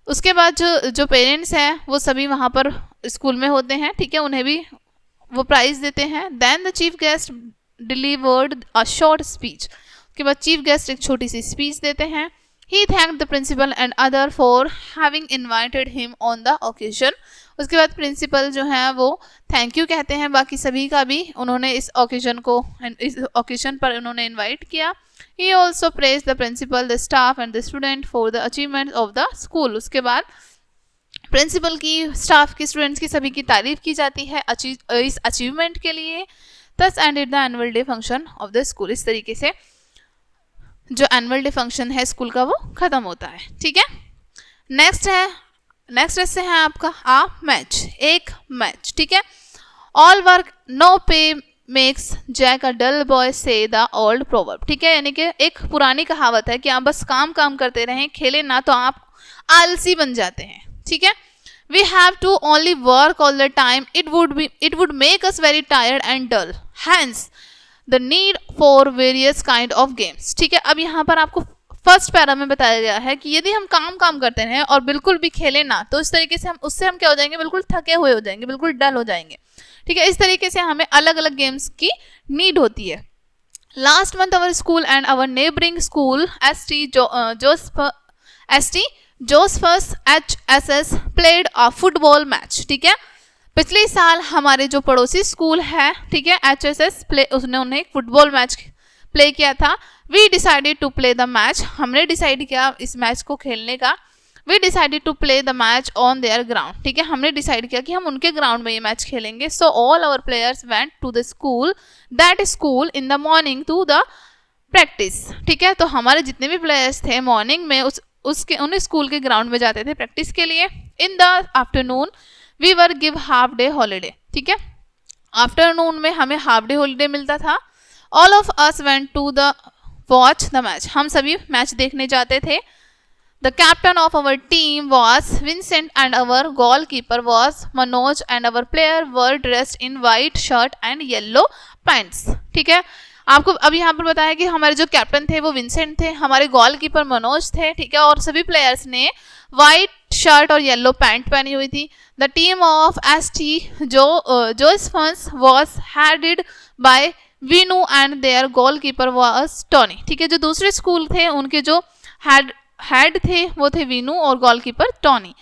उसके बाद जो पेरेंट्स हैं वो सभी वहाँ पर स्कूल में होते हैं, ठीक है, उन्हें भी वो प्राइज देते हैं। Then the chief guest delivered a short speech, उसके बाद चीफ गेस्ट एक छोटी सी स्पीच देते हैं। He thanked the principal and other for having invited him on the occasion, उसके बाद प्रिंसिपल जो हैं वो थैंक यू कहते हैं बाकी सभी का भी, उन्होंने इस ओकेजन पर उन्होंने इन्वाइट किया। He also praise the principal, the staff and the student for the achievement of the school, उसके बाद प्रिंसिपल की, स्टाफ की, स्टूडेंट्स की सभी की तारीफ की जाती है इस अचीवमेंट के लिए। Thus ended the annual day function of the school, इस तरीके से जो एनुअल डे फंक्शन है स्कूल का वो खत्म होता है, ठीक है। नेक्स्ट ऐसे है आपका आ मैच, एक मैच, ठीक है। ऑल वर्क नो पे मेक्स जैक अ डल बॉय से द ओल्ड प्रोवर्ब, ठीक है, यानी कि एक पुरानी कहावत है कि आप बस काम करते रहें, खेले ना तो आप आलसी बन जाते हैं, ठीक है। We have to only work all the time. It would make us very tired and dull. Hence, the need for various kind of games. ठीक है, अब यहाँ पर आपको फर्स्ट पैरा में बताया गया है कि यदि हम काम करते रहें और बिल्कुल भी खेलें ना तो इस तरीके से हम क्या हो जाएंगे, बिल्कुल थके हुए हो जाएंगे, बिल्कुल डल हो जाएंगे, ठीक है। इस तरीके से हमें अलग अलग गेम्स की नीड होती है। Last month our school and our neighbouring school Josephus HSS played a football match, ठीक है। पिछले साल हमारे जो पड़ोसी स्कूल है, ठीक है, HSS उन्होंने एक फुटबॉल मैच प्ले किया था। We decided to play the match, हमने डिसाइड किया इस मैच को खेलने का। We decided to play the match on their ground, ठीक है, हमने डिसाइड किया कि हम उनके ग्राउंड में ये मैच खेलेंगे। So all our players went to the school in the morning to the practice, ठीक है। तो हमारे जितने भी प्लेयर्स थे मॉर्निंग में उन स्कूल के ग्राउंड में जाते थे प्रैक्टिस के लिए। In the afternoon we were give half day holiday, ठीक है, आफ्टरनून में हमें हाफ डे हॉलीडे मिलता था। All of us went to the watch the match, हम सभी मैच देखने जाते थे। The captain of our team was Vincent and our goalkeeper was Manoj and our player were dressed in white shirt and yellow pants, ठीक है। आपको अब यहाँ पर बताया कि हमारे जो कैप्टन थे वो विंसेंट थे, हमारे गोलकीपर मनोज थे, ठीक है, और सभी प्लेयर्स ने वाइट शर्ट और येलो पैंट पहनी हुई थी। The team of S T Joseph's was headed by Veenu and their goalkeeper was Tony, ठीक है, जो दूसरे स्कूल थे उनके जो हेड थे वो थे वीनू और goalkeeper Tony.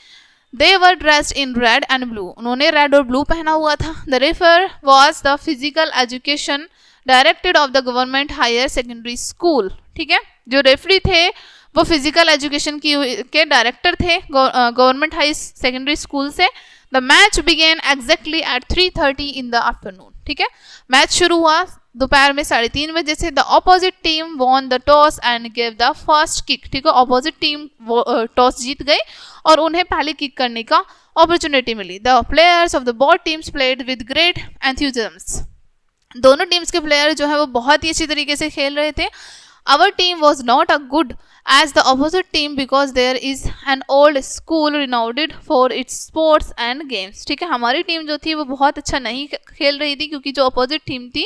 They were dressed in red and blue, उन्होंने रेड और ब्लू पहना हुआ था। The referee was the physical education director of the government higher secondary school, ठीक है, जो रेफरी थे वो फिजिकल एजुकेशन के डायरेक्टर थे गवर्नमेंट हाई सेकेंडरी स्कूल से। The match began exactly at 3:30 in the afternoon, ठीक है, मैच शुरू हुआ दोपहर में 3:30 बजे से। The opposite team won the toss and gave the first kick, ठीक है, ऑपोजिट टीम टॉस जीत गई और उन्हें पहले किक करने का अपॉर्चुनिटी मिली। The players of the both teams played with great enthusiasm, दोनों टीम्स के प्लेयर जो है वो बहुत ही अच्छी तरीके से खेल रहे थे। Our team was not as good as the opposite team because there is an old school renowned for its sports and games, ठीक है, हमारी टीम जो थी वो बहुत अच्छा नहीं खेल रही थी क्योंकि जो अपोजिट टीम थी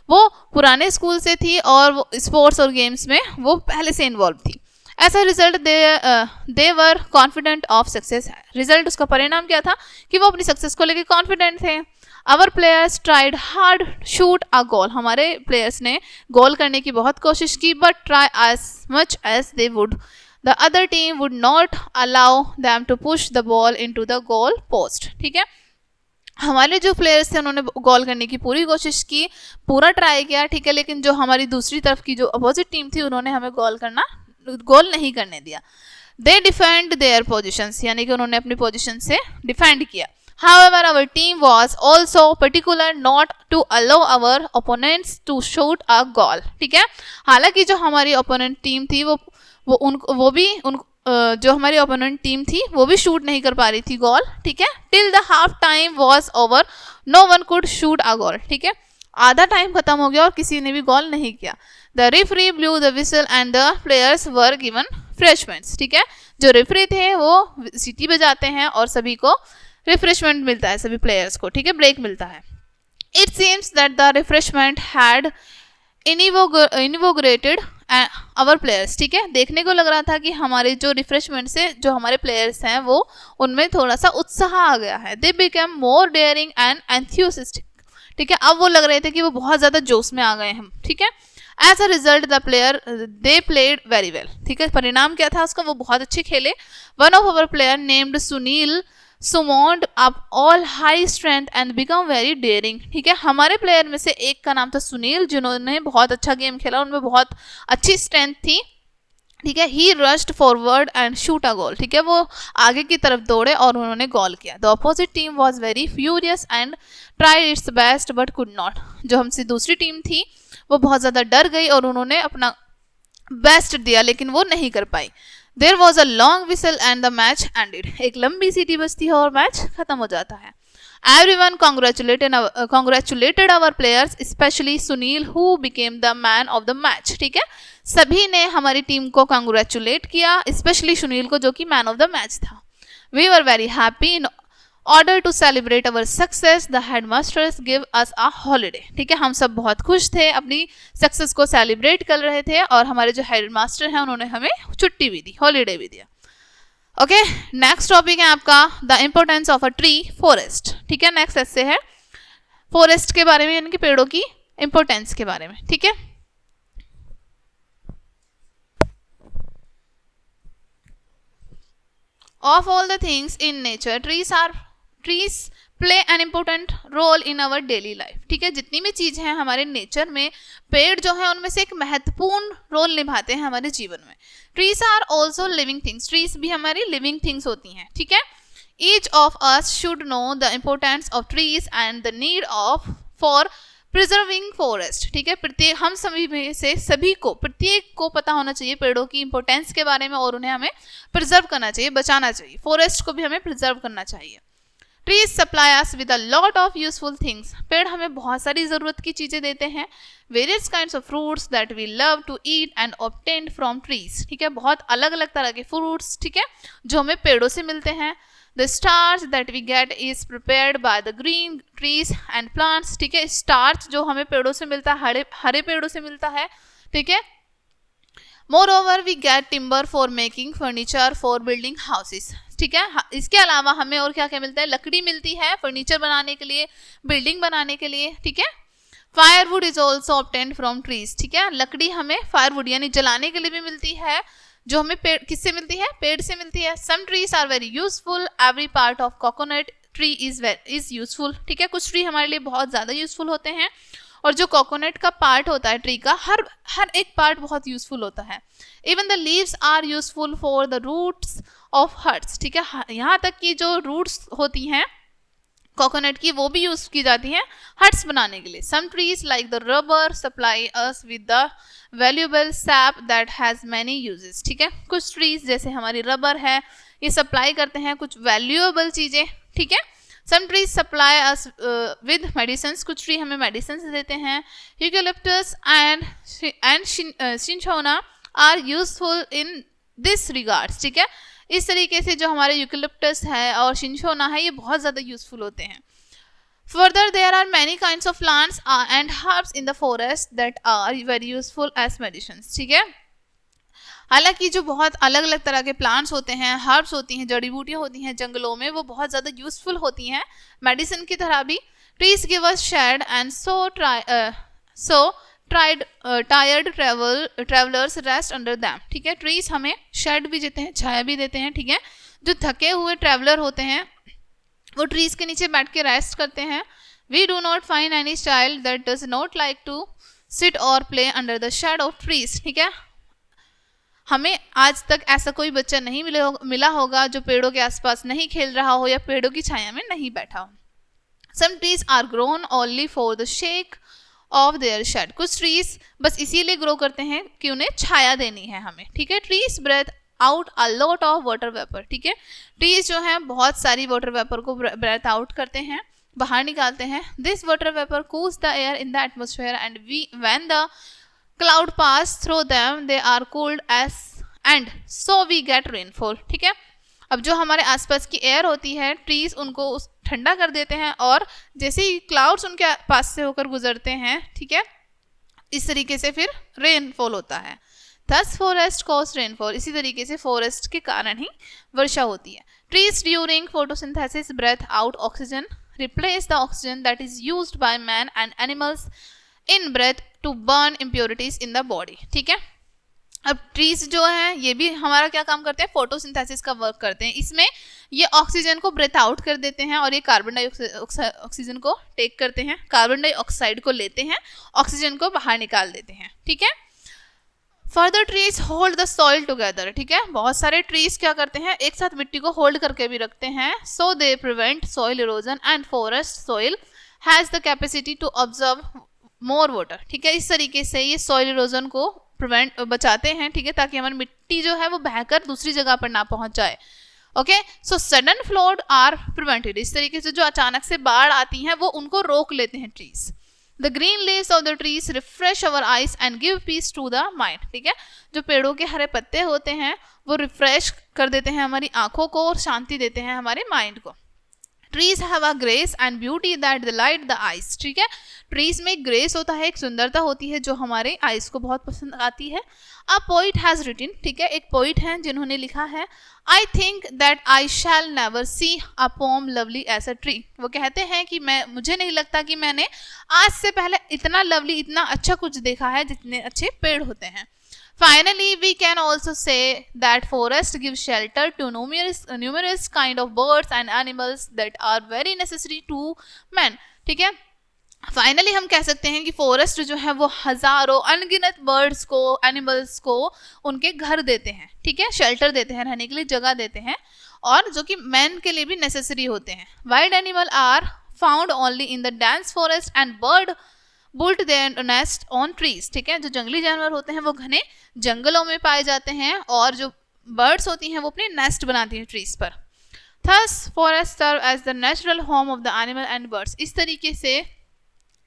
वो पुराने स्कूल से थी और वो स्पोर्ट्स और गेम्स में वो पहले से इन्वॉल्व थी। ऐसा result they were confident of success, result उसका परिणाम क्या था कि वो अपनी सक्सेस को लेकर कॉन्फिडेंट थे। Our players tried hard shoot a goal, हमारे प्लेयर्स ने गोल करने की बहुत कोशिश की, but try as much as they would, the other team would not allow them to push the ball into the goal post, ठीक है, हमारे जो प्लेयर्स थे उन्होंने गोल करने की पूरी कोशिश की, पूरा ट्राई किया, ठीक है, लेकिन जो हमारी दूसरी तरफ की जो अपोजिट टीम थी उन्होंने हमें गोल नहीं करने दिया। They defend their positions, यानी कि उन्होंने अपनी पोजीशन से डिफेंड किया। However, our team was also particular not to allow our opponents to shoot a goal, ठीक है, हालांकि जो हमारी ओपोनेंट टीम थी जो हमारी ओपोनेंट टीम थी वो भी शूट नहीं कर पा रही थी गोल, ठीक है। Till the half time was over no one could shoot a goal, ठीक है, आधा टाइम खत्म हो गया और किसी ने भी गोल नहीं किया। The referee blue the whistle and the players were given refreshments, ठीक है, जो रेफरी थे वो सीटी बजाते हैं और सभी को रिफ्रेशमेंट मिलता है, सभी प्लेयर्स को, ठीक है, ब्रेक मिलता है। It seems that the refreshment had invigorated our players, ठीक है, देखने को लग रहा था कि हमारे जो रिफ्रेशमेंट से जो हमारे प्लेयर्स हैं वो उनमें थोड़ा सा उत्साह आ गया है। They become more daring and enthusiastic, ठीक है, अब वो लग रहे थे कि वो बहुत ज़्यादा जोश में आ गए हम, ठीक है। As a result the player they played very well, ठीक है, परिणाम क्या था उसका, वो बहुत अच्छे खेले। One of our player named Sunil summoned up all high strength and become very daring, ठीक है, हमारे प्लेयर में से एक का नाम था सुनील जिन्होंने बहुत अच्छा गेम खेला, उनमें बहुत अच्छी स्ट्रेंथ थी, ठीक है। He rushed forward and shoot a goal, ठीक है, वो आगे की तरफ दौड़े और उन्होंने गोल किया। The opposite team was very furious and tried it's best but could not, जो हमसे दूसरी टीम थी वो बहुत ज़्यादा डर गई और उन्होंने अपना बेस्ट दिया लेकिन वो नहीं कर पाई। There was a long whistle and the match ended, एक लंबी सीटी बजती है और मैच खत्म हो जाता है। Everyone congratulated our players, especially Sunil who became the man of the match, ठीक है, सभी ने हमारी टीम को congratulate किया, especially सुनील को जो कि man of the match था। We were very happy in order to celebrate our success, the headmasters give us a holiday, ठीक है, हम सब बहुत खुश थे, अपनी सक्सेस को सेलिब्रेट कर रहे थे और हमारे जो हेडमास्टर हैं उन्होंने हमें छुट्टी भी दी, हॉलीडे भी दिया। ओके, नेक्स्ट टॉपिक है आपका the importance of a tree forest, ठीक है, नेक्स्ट ऐसे है फॉरेस्ट के बारे में, यानी कि पेड़ों की इंपॉर्टेंस के बारे में, ठीक है। Of all the things in nature, trees play an important role in our daily life, ठीक है, जितनी भी चीज़ हैं हमारे नेचर में, पेड़ जो है उनमें से एक महत्वपूर्ण रोल निभाते हैं हमारे जीवन में। Trees are also living things, trees भी हमारी लिविंग थिंग्स होती हैं, ठीक है। Each of us should know the importance of trees and the need of for preserving forest, ठीक है, प्रत्येक हम सभी को प्रत्येक को पता होना चाहिए पेड़ों की इंपॉर्टेंस के बारे में और उन्हें हमें प्रिजर्व करना चाहिए, बचाना चाहिए, फॉरेस्ट को भी हमें प्रिजर्व करना चाहिए। Trees supply us with a lot of useful things, पेड़ हमें बहुत सारी ज़रूरत की चीज़ें देते हैं। Various kinds of fruits that we love to eat and obtain from trees, ठीक है, बहुत अलग अलग तरह के फ्रूट्स, ठीक है, जो हमें पेड़ों से मिलते हैं। The starch that we get is prepared by the green trees and plants. ठीक है, स्टार्च जो हमें पेड़ों से मिलता है, हरे पेड़ों से मिलता है. ठीक है. Moreover, we get timber for making furniture for building houses. ठीक है. इसके अलावा हमें और क्या क्या मिलता है? लकड़ी मिलती है फर्नीचर बनाने के लिए, बिल्डिंग बनाने के लिए. ठीक है. Firewood is also obtained from trees. ठीक है, लकड़ी हमें फायरवुड यानी जलाने के लिए भी मिलती है, जो हमें पेड़ किससे मिलती है? पेड़ से मिलती है. Some trees are very useful. Every part of coconut tree is useful. ठीक है, कुछ ट्री हमारे लिए बहुत ज़्यादा यूजफुल होते हैं, और जो कोकोनट का पार्ट होता है ट्री का, हर एक पार्ट बहुत यूजफुल होता है. Even the leaves are useful for the roofs of huts. ठीक है, यहाँ तक कि जो रूट्स होती हैं कोकोनट की, वो भी यूज की जाती हैं हट्स बनाने के लिए. Some trees like the rubber supply us with the valuable sap that has many uses. ठीक है, कुछ ट्रीज जैसे हमारी रबर है, ये सप्लाई करते हैं कुछ वैल्यूएबल चीजें. ठीक है. Some trees supply us with medicine. कुछ ट्री हमें मेडिसिन देते हैं. Eucalyptus and cinchona are useful in this regards. ठीक है, इस तरीके से जो हमारे यूकेलिप्टस है और सिंचोना है, ये बहुत ज़्यादा यूजफुल होते हैं. Further there are many kinds of plants and herbs in the forest that are very useful as medicine. ठीक है, हालांकि जो बहुत अलग अलग तरह के प्लांट्स होते हैं, हर्ब्स होती हैं, जड़ी बूटियाँ होती हैं जंगलों में, वो बहुत ज़्यादा यूजफुल होती हैं मेडिसिन की तरह भी. Trees give us shade and so tired travellers rest under them. ठीक है, ट्रीज हमें शेड भी देते हैं, छाया भी देते हैं. ठीक है, जो थके हुए ट्रेवलर होते हैं वो ट्रीज के नीचे बैठ के रेस्ट करते हैं. We do not find any child that does not like to sit और play under the shade of trees. ठीक है, हमें आज तक ऐसा कोई बच्चा नहीं मिला होगा जो पेड़ों के आसपास नहीं खेल रहा हो या पेड़ों की छाया में नहीं बैठा हो. Some trees are grown only for the sake of their shade. कुछ ट्रीज बस इसीलिए ग्रो करते हैं कि उन्हें छाया देनी है हमें. ठीक है, trees breathe out a lot of water vapour. ठीक है, ट्रीज जो है बहुत सारी वाटर वेपर को ब्रेथ आउट करते हैं, बाहर निकालते हैं. This water vapour cools the air in the atmosphere and when the cloud pass through them they are cooled and so we get rainfall. ठीक है, अब जो हमारे आसपास की एयर होती है, ट्रीज उनको ठंडा कर देते हैं, और जैसे ही क्लाउड्स उनके पास से होकर गुजरते हैं, ठीक है, इस तरीके से फिर रेनफॉल होता है. Thus forest cause rainfall. इसी तरीके से फॉरेस्ट के कारण ही वर्षा होती है. Trees during photosynthesis breathe out oxygen, replace the oxygen that is used by man and animals in breath to burn impurities in the body. ठीक है, अब ट्रीज जो हैं ये भी हमारा क्या काम करते हैं? फोटोसिंथेसिस का वर्क करते हैं. इसमें ये ऑक्सीजन को ब्रेथ आउट कर देते हैं और ये कार्बन डाइऑक्सीजन को टेक करते हैं, कार्बन डाइऑक्साइड को लेते हैं, ऑक्सीजन को बाहर निकाल देते हैं. ठीक है, further trees hold the soil together. ठीक है, बहुत सारे ट्रीज क्या करते हैं? एक साथ मिट्टी को होल्ड करके भी रखते हैं. So they prevent soil erosion and forest soil has the capacity to observe more water. ठीक है, इस तरीके से ये सॉइल इरोजन को बचाते हैं. ठीक है, ताकि हमारी मिट्टी जो है वो बहकर दूसरी जगह पर ना पहुंच जाए. Okay, so sudden flood are prevented. इस तरीके से जो अचानक से बाढ़ आती हैं वो उनको रोक लेते हैं trees. The green leaves of the trees refresh our eyes and give peace to the mind. ठीक है, जो पेड़ों के हरे पत्ते होते हैं वो रिफ्रेश कर देते हैं हमारी आंखों को और शांति देते हैं हमारे माइंड को. Trees have a grace and beauty that delight the eyes. ठीक है, ट्रीज में एक ग्रेस होता है, एक सुंदरता होती है जो हमारे आइज को बहुत पसंद आती है. A poet has written. ठीक है, एक पोइट है जिन्होंने लिखा है, I think that I shall never see a poem lovely as a tree. वो कहते हैं कि मुझे नहीं लगता कि मैंने आज से पहले इतना लवली, इतना अच्छा कुछ देखा है जितने अच्छे पेड़ होते हैं. Finally, we can also say that forests give shelter to numerous kind of birds and animals that are very necessary to man. ठीक है, फाइनली हम कह सकते हैं कि फॉरेस्ट जो है वो हजारों अनगिनत बर्ड्स को, एनिमल्स को उनके घर देते हैं. ठीक है, शेल्टर देते हैं, रहने के लिए जगह देते हैं, और जो कि मैन के लिए भी नेसेसरी होते हैं. Wild animal are found only in the dense forest and bird built their nest on trees. ठीक है, जो जंगली जानवर होते हैं वो घने जंगलों में पाए जाते हैं, और जो बर्ड्स होती हैं वो अपने नेस्ट बनाती हैं ट्रीज पर. Thus forest serve as the natural home of the animal and birds. इस तरीके से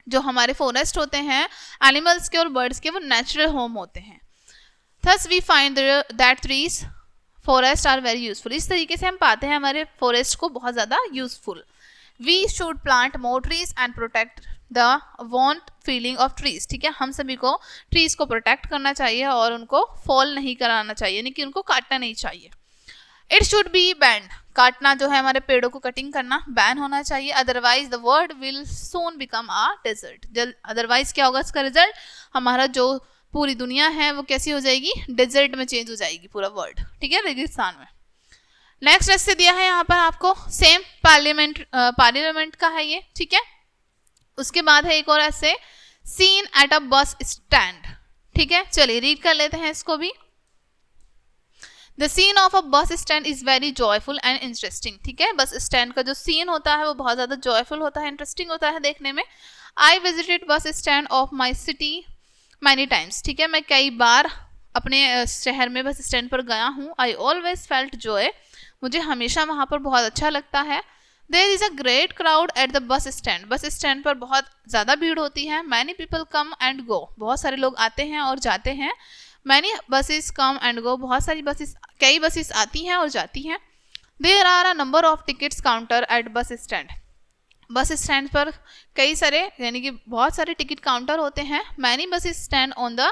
जो हमारे फॉरेस्ट होते हैं एनिमल्स के और बर्ड्स के, वो नेचुरल होम होते हैं. Thus we find that trees forest are very useful. इस तरीके से हम पाते हैं हमारे फॉरेस्ट को बहुत ज़्यादा useful. We should plant more trees and protect the wanton felling of trees. ठीक है, हम सभी को ट्रीज को प्रोटेक्ट करना चाहिए और उनको फॉल नहीं कराना चाहिए, यानी कि उनको काटना नहीं चाहिए। इट शुड बी बैंड, काटना जो है हमारे पेड़ों को कटिंग करना बैन होना चाहिए। Otherwise the world will soon become a desert. Otherwise क्या होगा इसका रिजल्ट, हमारा जो पूरी दुनिया है वो कैसी हो जाएगी, डेजर्ट में चेंज हो जाएगी पूरा वर्ल्ड। ठीक है, रेगिस्तान में। नेक्स्ट ऐसे दिया है यहाँ पर आपको, सेम पार्लियामेंट का है ये। ठीक है, उसके बाद है एक और ऐसे, scene at a bus stand. ठीक है, चलिए रीड कर लेते हैं इसको भी। The scene of a bus stand is very joyful and interesting. ठीक है, बस स्टैंड का जो सीन होता है वो बहुत ज़्यादा जॉयफुल होता है, इंटरेस्टिंग होता है देखने में। I visited bus stand of my city many times. ठीक है, मैं कई बार अपने शहर में बस स्टैंड पर गया हूँ। आई ऑलवेज फेल्ट जॉय, मुझे हमेशा वहाँ पर बहुत अच्छा लगता है। There is a great crowd at the bus stand, bus stand पर बहुत ज़्यादा भीड़ होती है। Many people come and go, बहुत सारे लोग आते हैं और जाते हैं। Many buses come and go, बहुत सारी बसेस, कई बसेस आती हैं और जाती हैं। There are a number of tickets counter at bus stand, bus stand पर कई सारे यानी कि बहुत सारे टिकट काउंटर होते हैं। Many buses stand on the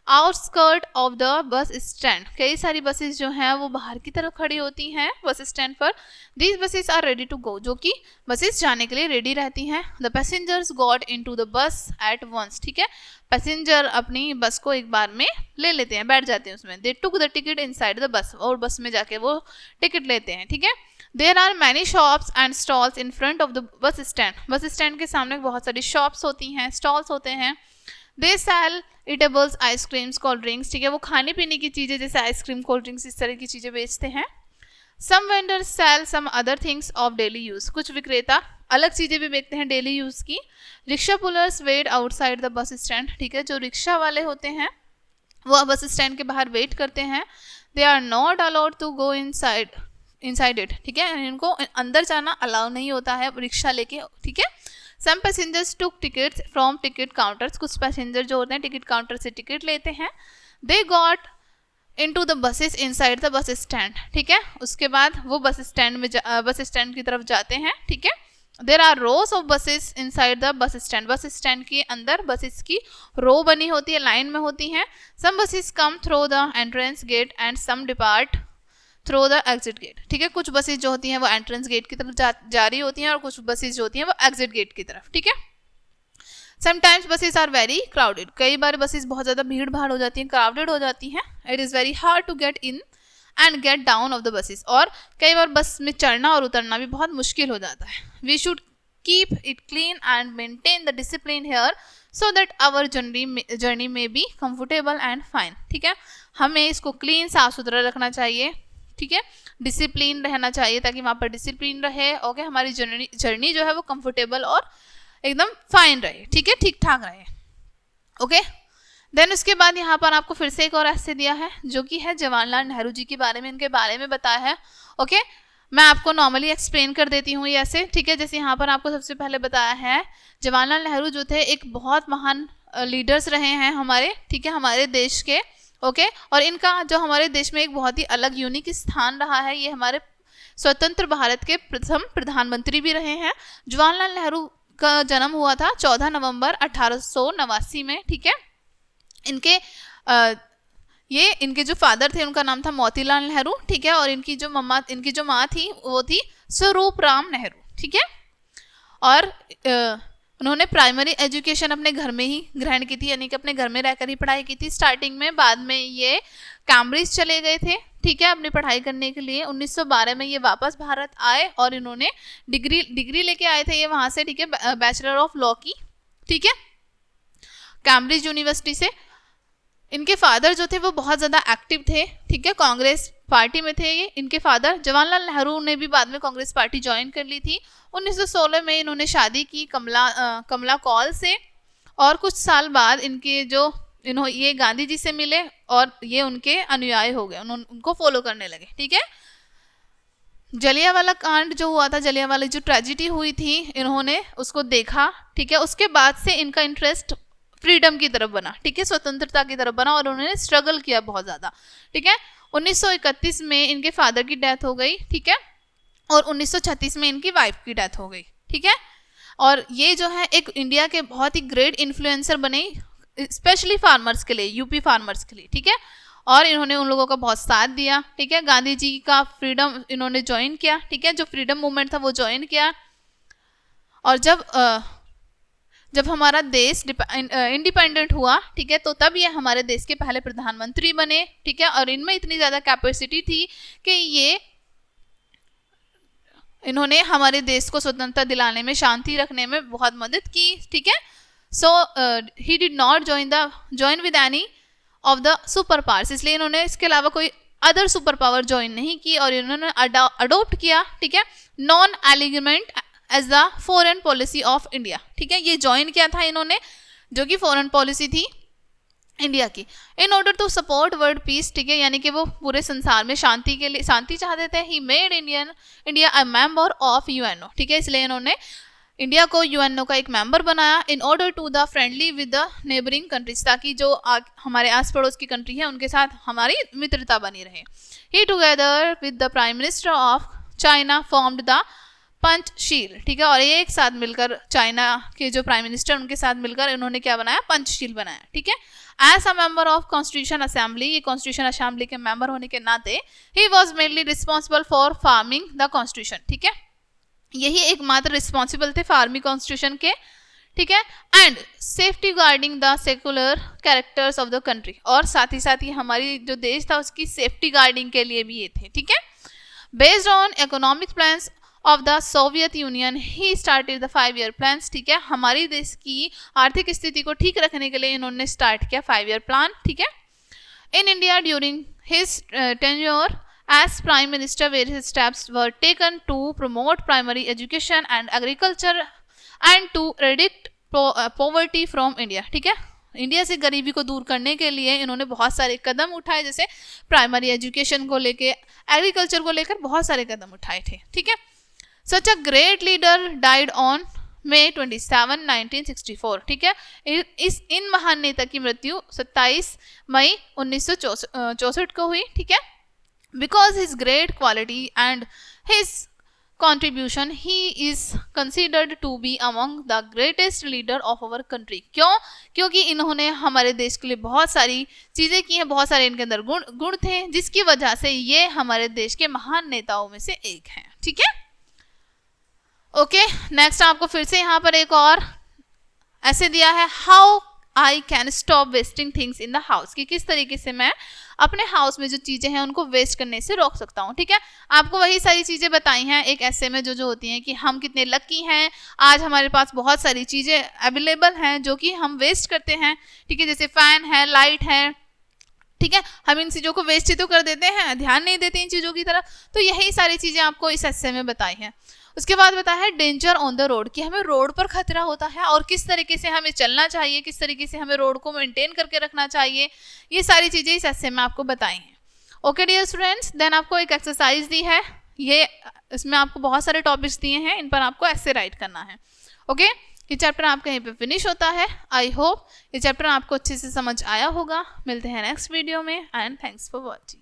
outskirt of the bus stand, कई सारी बसेस जो हैं वो बाहर की तरफ खड़ी होती हैं बस स्टैंड पर। These buses are ready to go, जो कि बसेस जाने के लिए रेडी रहती हैं। The passengers got into the bus at once. ठीक है, पैसेंजर अपनी बस को एक बार में ले लेते हैं, बैठ जाते हैं उसमें। They took the ticket inside the bus, और बस में जाके वो टिकट लेते हैं। ठीक है, there are many shops and stalls in front of the bus stand, bus stand के सामने बहुत सारी शॉप्स होती हैं, स्टॉल्स होते हैं। They sell eatables, ice creams, cold drinks. ठीक है, वो खाने पीने की चीज़ें जैसे आइसक्रीम, कोल्ड ड्रिंक्स, इस तरह की चीज़ें बेचते हैं। Some vendors sell some other things of daily use, कुछ विक्रेता अलग चीज़ें भी बेचते हैं डेली यूज़ की। Rickshaw pullers wait outside the bus stand. ठीक है, जो रिक्शा वाले होते हैं वो बस स्टैंड के बाहर वेट करते हैं। They are not allowed to go inside it. ठीक है, इनको अंदर जाना अलाउ नहीं होता है रिक्शा लेके। ठीक है, some passengers took tickets from ticket counters, कुछ पैसेंजर जो होते हैं टिकट काउंटर से टिकट लेते हैं। They got into the buses inside the bus stand. ठीक है, उसके बाद वो बस स्टैंड में बस स्टैंड की तरफ जाते हैं। ठीक है, there are rows of buses inside the bus stand, bus stand के अंदर बसेस की रो बनी होती है, लाइन में होती हैं। Some buses come through the entrance gate and some depart through the exit gate. ठीक है, कुछ बसेस जो होती हैं वो एंट्रेंस गेट की तरफ जा रही होती हैं और कुछ बसेस जो होती हैं वो एग्जिट गेट की तरफ। ठीक है, sometimes buses are very crowded, कई बार बसेस बहुत ज़्यादा भीड़ भाड़ हो जाती हैं, क्राउडेड हो जाती हैं। It is very hard to get in and get down off the buses, और कई बार बस में चढ़ना और उतरना भी बहुत मुश्किल हो जाता है। We should keep it clean and maintain the discipline here so that our journey may be comfortable and fine. ठीक है, हमें इसको क्लीन, साफ सुथरा रखना चाहिए। ठीक है, डिसिप्लिन रहना चाहिए ताकि वहाँ पर डिसिप्लिन रहे। ओके, हमारी जर्नी जो है वो कंफर्टेबल और एकदम फाइन रहे। ठीक है, ठीक ठाक रहे। ओके, देन उसके बाद यहाँ पर आपको फिर से एक और ऐसे दिया है जो कि है जवाहरलाल नेहरू जी के बारे में, इनके बारे में बताया है। ओके, मैं आपको नॉर्मली एक्सप्लेन कर देती हूँ ये ऐसे। ठीक है, जैसे यहाँ पर आपको सबसे पहले बताया है जवाहरलाल नेहरू जो थे एक बहुत महान लीडर्स रहे हैं हमारे, ठीक है, हमारे देश के। ओके, और इनका जो हमारे देश में एक बहुत ही अलग यूनिक स्थान रहा है। ये हमारे स्वतंत्र भारत के प्रथम प्रधानमंत्री भी रहे हैं। जवाहरलाल नेहरू का जन्म हुआ था 14 नवंबर 1889 में। ठीक है, इनके जो फादर थे उनका नाम था मोतीलाल नेहरू। ठीक है, और इनकी जो माँ थी वो थी स्वरूप राम नेहरू। ठीक है, और उन्होंने प्राइमरी एजुकेशन अपने घर में ही ग्रहण की थी, यानी कि अपने घर में रहकर ही पढ़ाई की थी स्टार्टिंग में। बाद में ये कैम्ब्रिज चले गए थे, ठीक है, अपनी पढ़ाई करने के लिए। 1912 में ये वापस भारत आए और इन्होंने डिग्री लेके आए थे ये वहाँ से। ठीक है, बैचलर ऑफ लॉ की। ठीक है, कैम्ब्रिज यूनिवर्सिटी से। इनके फादर जो थे वो बहुत ज़्यादा एक्टिव थे। ठीक है, कांग्रेस पार्टी में थे ये इनके फादर। जवाहरलाल नेहरू ने भी बाद में कांग्रेस पार्टी ज्वाइन कर ली थी। 1916 में इन्होंने शादी की कमला कौल से, और कुछ साल बाद ये गांधी जी से मिले और ये उनके अनुयायी हो गए, उनको फॉलो करने लगे। ठीक है, जलियांवाला कांड जो हुआ था, जलियांवाला जो ट्रेजिडी हुई थी, इन्होंने उसको देखा। ठीक है, उसके बाद से इनका इंटरेस्ट फ्रीडम की तरफ बना, ठीक है, स्वतंत्रता की तरफ बना, और उन्होंने स्ट्रगल किया बहुत ज़्यादा, ठीक है। 1931 में इनके फादर की डेथ हो गई, ठीक है, और 1936 में इनकी वाइफ की डेथ हो गई, ठीक है। और ये जो है एक इंडिया के बहुत ही ग्रेट इन्फ्लुएंसर बने, स्पेशली फार्मर्स के लिए, यूपी फार्मर्स के लिए, ठीक है। और इन्होंने उन लोगों का बहुत साथ दिया, ठीक है। गांधी जी का फ्रीडम इन्होंने ज्वाइन किया, ठीक है, जो फ्रीडम मूवमेंट था वो ज्वाइन किया। और जब हमारा देश इंडिपेंडेंट हुआ, ठीक है, तो तब ये हमारे देश के पहले प्रधानमंत्री बने, ठीक है। और इनमें इतनी ज़्यादा कैपेसिटी थी कि ये इन्होंने हमारे देश को स्वतंत्रता दिलाने में, शांति रखने में बहुत मदद की, ठीक है। So he did not join with any of the super powers, इसलिए इन्होंने इसके अलावा कोई अदर सुपर पावर ज्वाइन नहीं की, और इन्होंने अडोप्ट किया, ठीक है, non alignment as the foreign policy of India, ठीक है। ये ज्वाइन किया था इन्होंने, जो कि फॉरेन पॉलिसी थी इंडिया की, in order to support world peace, ठीक है, यानी कि वो पूरे संसार में शांति के लिए शांति चाहते थे। He made India a member of UNO, ठीक है, इसलिए इन्होंने इंडिया को यूएनओ का एक मेंबर बनाया, in order to the friendly with the neighbouring countries, ताकि जो हमारे आस पड़ोस की कंट्री है उनके साथ हमारी मित्रता बनी रहे। He together with the prime minister of China formed the Panchsheel, ठीक है, और ये एक साथ मिलकर चाइना के जो प्राइम मिनिस्टर उनके साथ मिलकर इन्होंने क्या बनाया, पंचशील बनाया, ठीक है। As a member of constitution assembly, ये कॉन्स्टिट्यूशन असेंबली के मेंबर होने के नाते ही was mainly responsible for framing the constitution, ठीक है, यही एकमात्र रिस्पॉन्सिबल थे फार्मिंग कॉन्स्टिट्यूशन के, ठीक है। And safeguarding the secular characters of the country, और साथ ही हमारी जो देश था उसकी सेफ्टी गार्डिंग के लिए भी ये थे, ठीक है। Based on economic plans of the Soviet union he started the 5-year plans, ठीक है, हमारी देश की आर्थिक स्थिति को ठीक रखने के लिए इन्होंने स्टार्ट किया 5-year प्लान, ठीक है। In India during his tenure as prime minister various steps were taken to promote primary education and agriculture and to eradicate poverty from India, ठीक है, इंडिया से गरीबी को दूर करने के लिए इन्होंने बहुत सारे कदम उठाए, जैसे प्राइमरी एजुकेशन को लेके, एग्रीकल्चर को लेकर बहुत सारे कदम उठाए थे, ठीक है। Such a great leader died on May 27, 1964, ठीक है, इन महान नेता की मृत्यु 27 मई 1964 को हुई, ठीक है। Because his great quality and his contribution, he is considered to be among the greatest leader of our country. क्यों? क्योंकि इन्होंने हमारे देश के लिए बहुत सारी चीज़ें की हैं, बहुत सारे इनके अंदर गुण थे, जिसकी वजह से ये हमारे देश के महान नेताओं में से एक हैं, ठीक है। ओके, नेक्स्ट आपको फिर से यहाँ पर एक और ऐसे दिया है, how I can stop wasting things in the house, कि किस तरीके से मैं अपने हाउस में जो चीज़ें हैं उनको वेस्ट करने से रोक सकता हूँ, ठीक है। आपको वही सारी चीज़ें बताई हैं एक ऐसे में जो होती हैं कि हम कितने लकी हैं, आज हमारे पास बहुत सारी चीज़ें अवेलेबल हैं जो कि हम वेस्ट करते हैं, ठीक है, जैसे फ़ैन है, लाइट है, ठीक है, हम इन चीज़ों को वेस्ट ही तो कर देते हैं, ध्यान नहीं देते इन चीज़ों की तरफ। तो यही सारी चीज़ें आपको इस एस्से में बताई हैं। उसके बाद बताया है डेंजर ऑन द रोड, कि हमें रोड पर खतरा होता है और किस तरीके से हमें चलना चाहिए, किस तरीके से हमें रोड को मेंटेन करके रखना चाहिए, ये सारी चीज़ें इस एस्से में आपको बताई हैं। ओके डियर स्टूडेंट्स, देन आपको एक एक्सरसाइज दी है, ये इसमें आपको बहुत सारे टॉपिक्स दिए हैं, इन पर आपको ऐसे राइट करना है। ओके, ये चैप्टर आपका यहीं पे फिनिश होता है। आई होप ये चैप्टर आपको अच्छे से समझ आया होगा। मिलते हैं नेक्स्ट वीडियो में, एंड थैंक्स फॉर वॉचिंग।